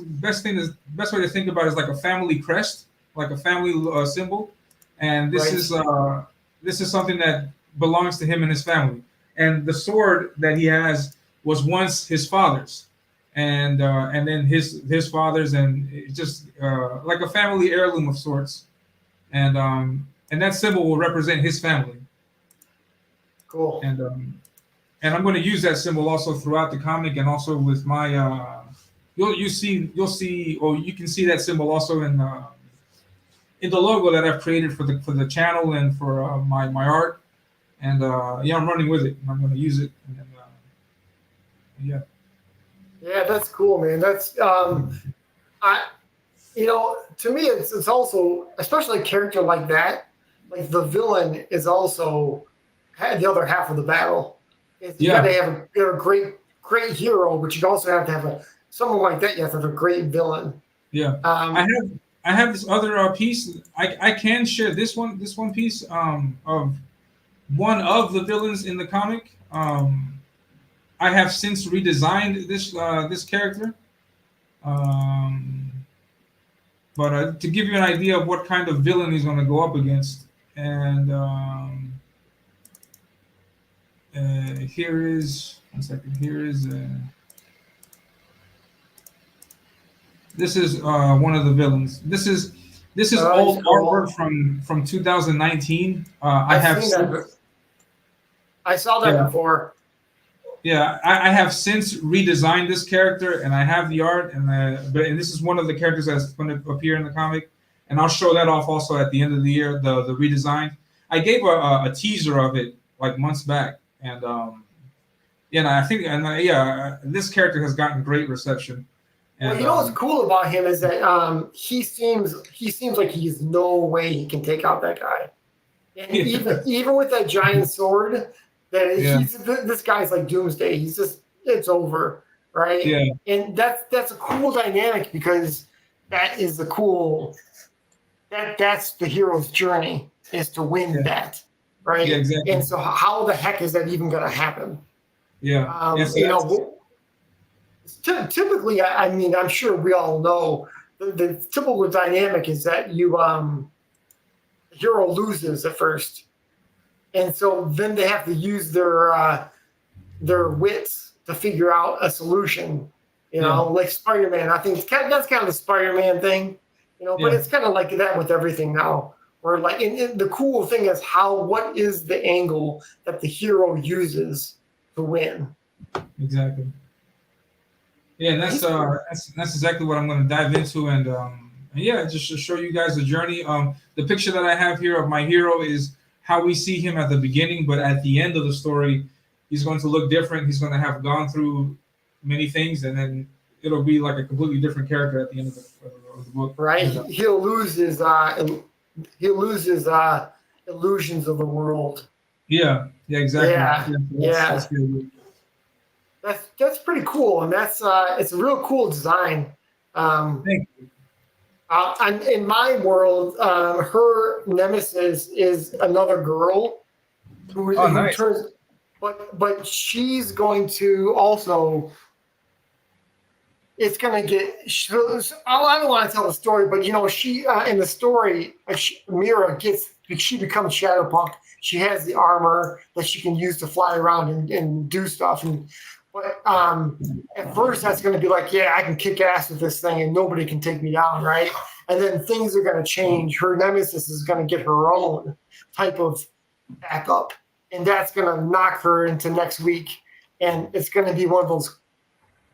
way to think about it is like a family crest, like a family symbol, and Right. this is something that belongs to him and his family. And the sword that he has was once his father's, and then his father's, and it's just like a family heirloom of sorts. And that symbol will represent his family. Cool. And I'm going to use that symbol also throughout the comic, and also with my you'll see, or you can see that symbol also in the logo that I've created for the channel and for my art. And yeah, I'm running with it. I'm going to use it. And then, yeah. Yeah, that's cool, man. That's I to me it's also, especially a character like that, like the villain is also had the other half of the battle. You got to Yeah, have a great hero, but you also have to have someone like that. You have to have a great villain. yeah. I Um, have I have this other piece. I can share this one piece of one of the villains in the comic. I have since redesigned this character. Um, but to give you an idea of what kind of villain he's going to go up against, and here is one second. Here is this is one of the villains. This is he's old artwork cool. from 2019. I I've have seen that. since I saw that yeah before. yeah I have since redesigned this character, and I have the art, and this is one of the characters that's going to appear in the comic, and I'll show that off also at the end of the year. The redesign. I gave a teaser of it like months back, and yeah, and I think this character has gotten great reception, Well, and what's cool about him is that he seems like he's no way he can take out that guy. And yeah even with that giant sword, that yeah this guy's like Doomsday. He's just it's over, right? yeah And that's a cool dynamic because that is the cool that's the hero's journey is to win yeah that, yeah right? exactly And so how the heck is that even going to happen? yeah so You that's know, typically, I mean, I'm sure we all know the typical dynamic is that the hero loses at first, and so then they have to use their wits to figure out a solution. yeah Like Spider-Man. I think that's kind of the Spider-Man thing. But yeah it's kind of like that with everything now. Where like, and the cool thing is what is the angle that the hero uses to win? exactly. Yeah, and He's cool. that's exactly what I'm going to dive into, and yeah, just to show you guys the journey. The picture that I have here of my hero is how we see him at the beginning, but at the end of the story, he's going to look different. He's going to have gone through many things, and then it'll be like a completely different character at the end of the book. Right? And He'll lose his illusions of the world. yeah, exactly. Yeah, Yeah, yeah. that's good. That's pretty cool, and that's it's a real cool design. Um, Thank you. in my world, her nemesis is another girl Oh, who nice. turns, but she's going to also. It's gonna get. I don't want to tell the story, but she in the story, Mira she becomes Shadowpunk. She has the armor that she can use to fly around and do stuff. But at first, that's going to be like, yeah, I can kick ass with this thing, and nobody can take me down, right? And then things are going to change. Her nemesis is going to get her own type of backup, and that's going to knock her into next week. And it's going to be one of those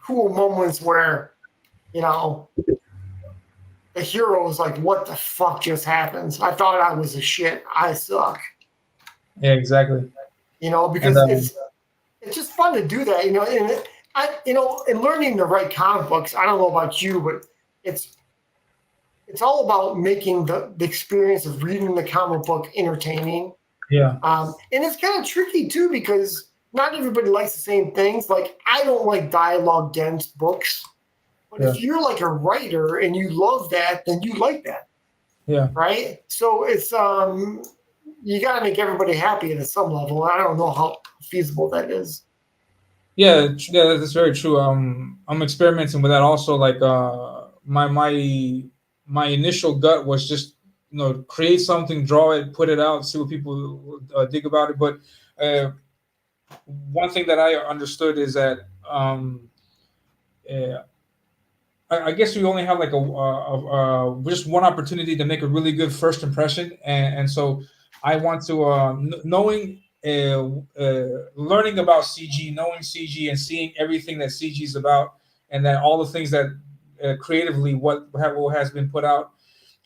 cool moments where, the hero is like, what the fuck just happened? I thought I was a shit. I suck. Yeah, exactly. And Because it's just fun to do that, in learning to write comic books. I don't know about you, but it's all about making the experience of reading the comic book entertaining. yeah, And it's kind of tricky too because not everybody likes the same things. Like I don't like dialogue dense books, but yeah, if you're like a writer and you love that, then you like that, yeah. right? So it's you got to make everybody happy at some level. I don't know how feasible that is. Yeah, that's very true. I'm experimenting with that also. Like, my initial gut was just, create something, draw it, put it out, see what people dig about it. But uh, one thing that I understood is that, uh, I guess we only have like just one opportunity to make a really good first impression, and so I want to, knowing, learning about CG, knowing CG, and seeing everything that CG is about, and then all the things that, creatively what has been put out.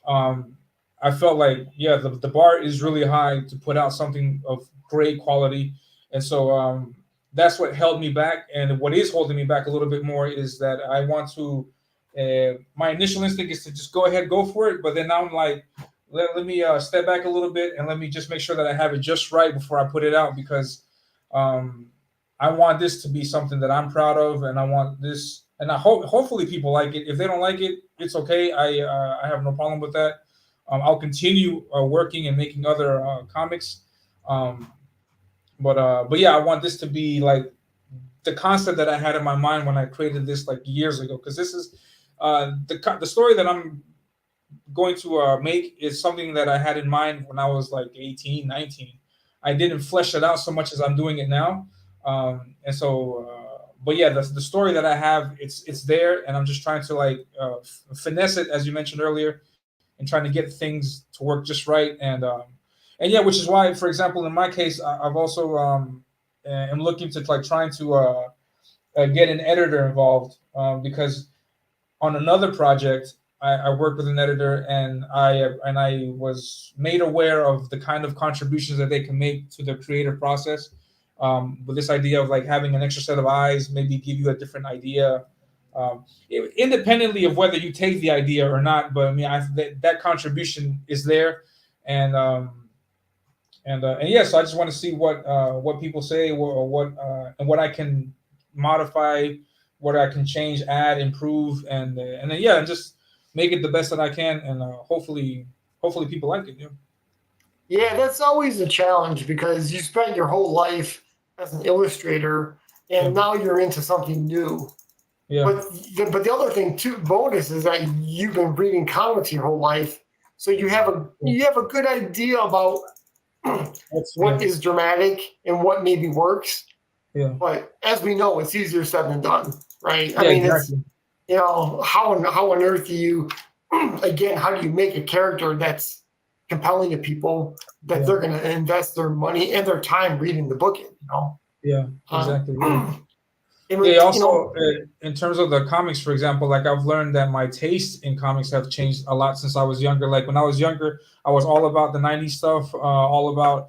um, I felt like, yeah, the bar is really high to put out something of great quality, and so, that's what held me back. And what is holding me back a little bit more is that I want to. My initial instinct is to just go ahead, go for it, but then now I'm like, let me, step back a little bit and let me just make sure that I have it just right before I put it out, because, um, I want this to be something that I'm proud of, and I want this, and I hope hopefully people like it. If they don't like it, it's okay. I have no problem with that. I'll continue, working and making other, comics, um, but yeah, I want this to be like the concept that I had in my mind when I created this like years ago. Because this is, the story that I'm going to, make is something that I had in mind when I was like 18, 19. I didn't flesh it out so much as I'm doing it now. And so, but yeah, the story that I have, it's there, and I'm just trying to like, finesse it, as you mentioned earlier, and trying to get things to work just right. And yeah, which is why, for example, in my case, I've also, am looking to like trying to, get an editor involved, because on another project, I worked with an editor, and I was made aware of the kind of contributions that they can make to the creative process. With this idea of like having an extra set of eyes, maybe give you a different idea, independently of whether you take the idea or not. But I mean, that contribution is there, and and yeah, so I just want to see what people say, or what, and what I can modify, what I can change, add, improve, and then, yeah, and just make it the best that I can, and, hopefully people like it. Yeah, Yeah, that's always a challenge because you spent your whole life as an illustrator yeah, and now you're into something new. yeah. But the other thing too, bonus is that you've been reading comics your whole life, so Yeah. you have a good idea about Yeah, what is dramatic and what maybe works. yeah, But as we know, it's easier said than done, right? I yeah, mean, it's exactly. how on earth do you again how do you make a character that's compelling to people that Yeah, they're going to invest their money and their time reading the book in, yeah, exactly. Yeah. and Yeah, with, also, in terms of the comics, for example, like I've learned that my taste in comics have changed a lot since I was younger. Like when I was younger, I was all about the '90s stuff, all about,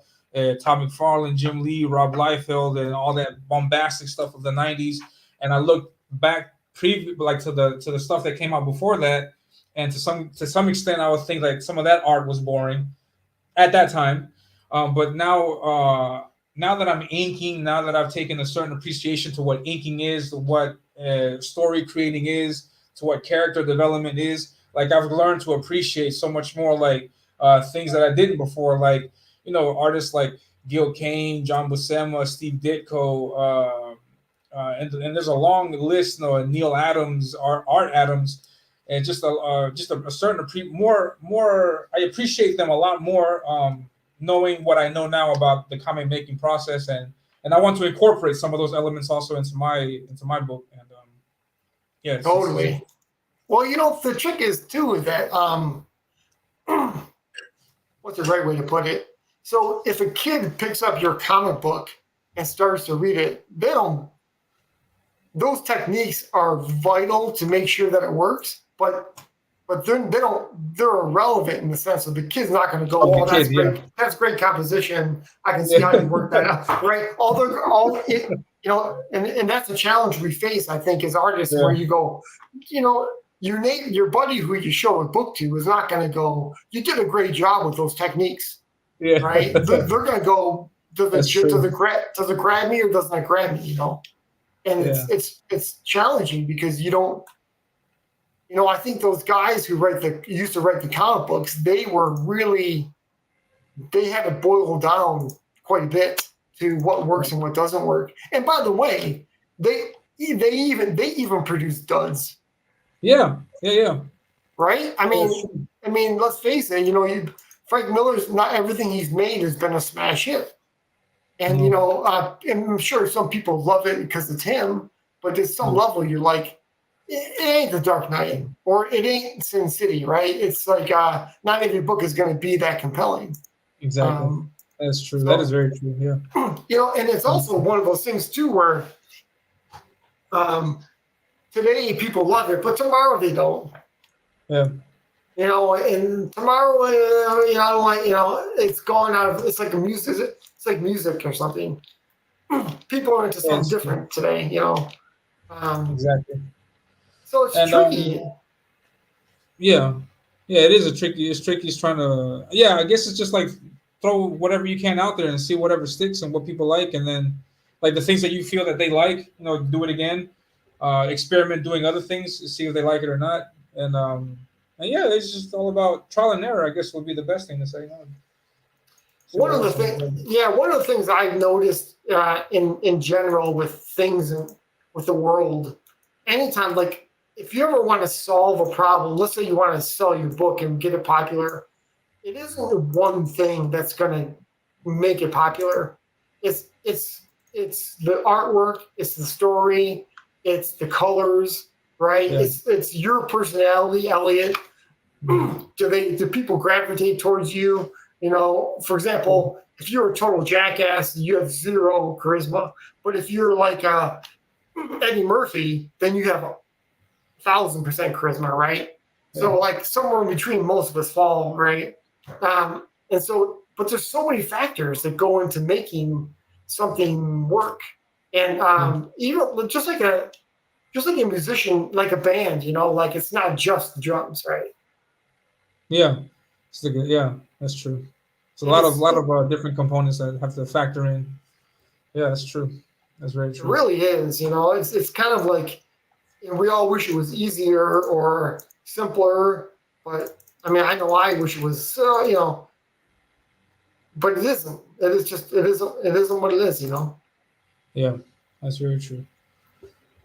Todd McFarlane, Jim Lee, Rob Liefeld, and all that bombastic stuff of the '90s. And I look back, like to the stuff that came out before that, and to some extent, I would think like some of that art was boring at that time. But now that I'm inking, now that I've taken a certain appreciation to what inking is, to what, story creating is, to what character development is, like I've learned to appreciate so much more, like, things that I didn't before, like, artists like Gil Kane, John Buscema, Steve Ditko, and there's a long list, Neil Adams, Art Adams, and just a certain more. I appreciate them a lot more, knowing what I know now about the comic making process, and I want to incorporate some of those elements also into my book. And, yeah, it's totally. Well, the trick is too is that what's the right way to put it? So if a kid picks up your comic book and starts to read it, they don't. Those techniques are vital to make sure that it works, but they're irrelevant in the sense of the kid's not going to go, of the oh, kid. Yeah, that's great composition. I can see how yeah, you work that out, right? All it, and that's a challenge we face, I think, as artists, where yeah, you go, you know, your buddy who you show a book to is not going to go, you did a great job with those techniques, yeah. right? They're going to go, That's true. does it grab me or doesn't it grab me, And Yeah, it's challenging because you don't. I think those guys who used to write the comic books, they had to boil down quite a bit to what works and what doesn't work. And by the way, they even produce duds, Yeah. right? That's true. Let's face it. Frank Miller's not everything he's made has been a smash hit, and No, I'm sure some people love it because it's him, but at some no, level, you're like, it ain't The Dark Knight or it ain't Sin City, right? It's like not every book is going to be that compelling. exactly. Um, That's true. That is so very true. Yeah. and it's also one of those things too where um, today people love it, but tomorrow they don't. Yeah. And tomorrow, I don't like, it's gone out of. It's like a music. It's like music or something. People are into Yeah, something it's true. different today. Um, Exactly. so it's And tricky. yeah, yeah, it is a tricky. It's tricky. It's trying to. Yeah, I guess it's just like throw whatever you can out there and see whatever sticks and what people like, and then like the things that you feel that they like, do it again. Experiment doing other things, see if they like it or not, and yeah, it's just all about trial and error. I guess would be the best thing to say. See One what of the else is things, good. yeah, one of the things I've noticed in general with things and with the world, anytime like if you ever want to solve a problem, let's say you want to sell your book and get it popular, it isn't one thing that's going to make it popular. It's the artwork, it's the story, it's the colors, right? Yeah. It's your personality, Elliot. Mhm. Do people gravitate towards you? For example, if you're a total jackass, you have zero charisma. But if you're like Eddie Murphy, then you have 1,000% charisma, right? Yeah. So like somewhere in between, most of us fall, right? And so, but there's so many factors that go into making something work, and Yeah. even just like a musician, like a band, like it's not just the drums, right? Yeah. Yeah. That's true. It's a And lot of it's lot it, of different components that have to factor in. Yeah, that's true. That's very it true. really is, it's kind of like we all wish it was easier or simpler, but I know I wish it was, but it isn't. It is just it isn't what it is. Yeah, that's very true.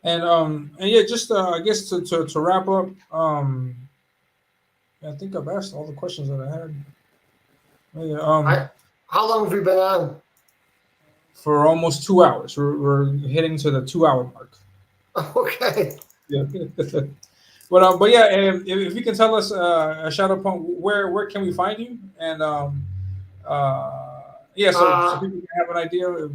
And yeah, just I guess to wrap up, I think I've asked all the questions that I had. Yeah, I How long have we been on? for almost 2 hours, we're hitting to the 2 hour mark. Okay. Yeah. But yeah, if you can tell us, Shadowpunk, where can we find you? And yeah, so Uh, people can have an idea.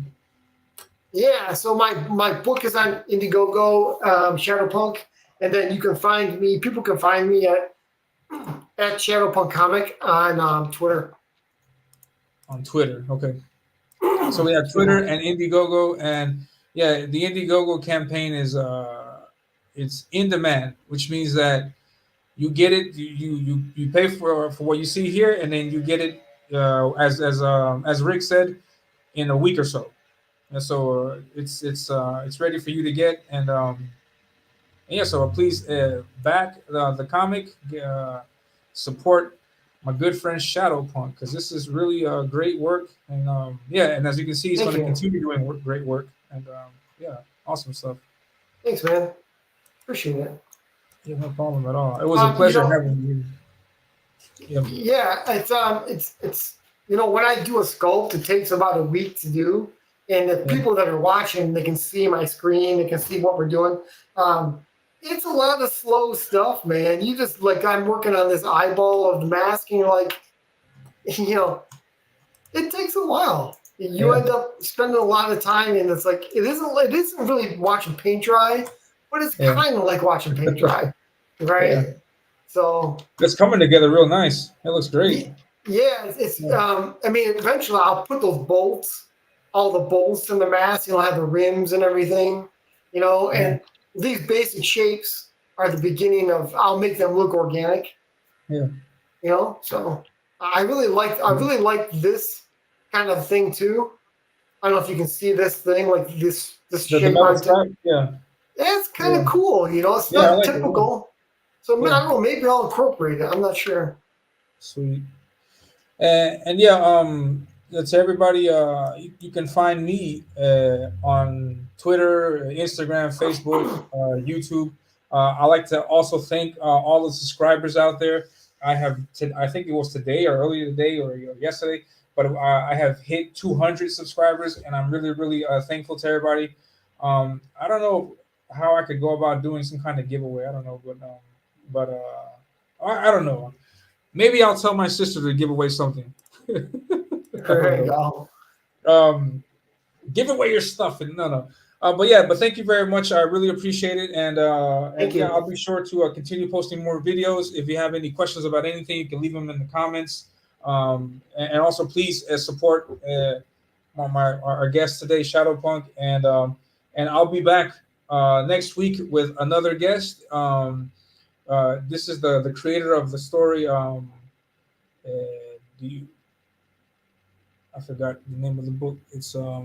yeah. So my book is on Indiegogo, Shadowpunk, and then you can find me. People can find me at Shadowpunk Comic on Twitter. On Twitter. Okay. So we have Yeah. Twitter and Indiegogo, and yeah, the Indiegogo campaign is it's in demand, which means that you get it, you pay for what you see here, and then you get it as Rick said, in a week or so. And so it's ready for you to get, and yeah, so please back the comic, support my good friend Shadowpunk, because this is really great work, and yeah, and as you can see, he's Thank going to you. continue doing great work, and yeah, awesome stuff. Thanks, man. Appreciate it. Yeah, no problem at all. It was a Um, you pleasure know, having you. Yeah, yeah, it's when I do a sculpt, it takes about a week to do, and the yeah, people that are watching, they can see my screen, they can see what we're doing. Um, it's a lot of slow stuff, man. You just like I'm working on this eyeball of the mask, and you're like, you know, it takes a while. You yeah, end up spending a lot of time, and it's like it isn't really watching paint dry, but it's yeah, kind of like watching paint dry, yeah. right? So It's coming together real nice. It looks great. Ye- yeah, it's Yeah, eventually I'll put those bolts, all the bolts in the mask, have the rims and everything, yeah, and these basic shapes are the beginning of, I'll make them look organic, yeah. so I really like this kind of thing too. I don't know if you can see this thing, like this The shape metal on strap. Yeah, it's kind yeah, of cool, it's yeah. I not like it. Yeah, typical. So I yeah. don't know, maybe I'll incorporate it. I'm not sure. Sweet. And yeah, to everybody, you can find me on Twitter, Instagram, Facebook, YouTube. I like to also thank all the subscribers out there. I think it was today or earlier today or yesterday, but I have hit 200 subscribers, and I'm really, really thankful to everybody. I don't know how I could go about doing some kind of giveaway. I don't know, but I don't know. Maybe I'll tell my sister to give away something. I don't There you know. go. Give away your stuff and no. But yeah, but thank you very much. I really appreciate it, and Thank yeah, you. I'll be sure to continue posting more videos. If you have any questions about anything, you can leave them in the comments. And also please support our guest today, Shadowpunk, and I'll be back next week with another guest. This is the creator of the story. Uh, do you? I forgot the name of the book. It's Do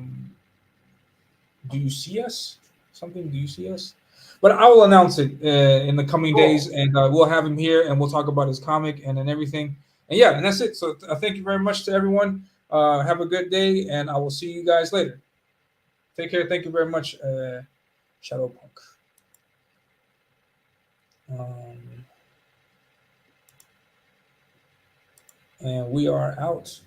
You See Us? Something. Do You See Us? But I will announce it in the coming days, Cool. and we'll have him here, and we'll talk about his comic and then everything. And yeah, and that's it. So thank you very much to everyone. Have a good day, and I will see you guys later. Take care. Thank you very much, Shadowpunk. Um, and we are out.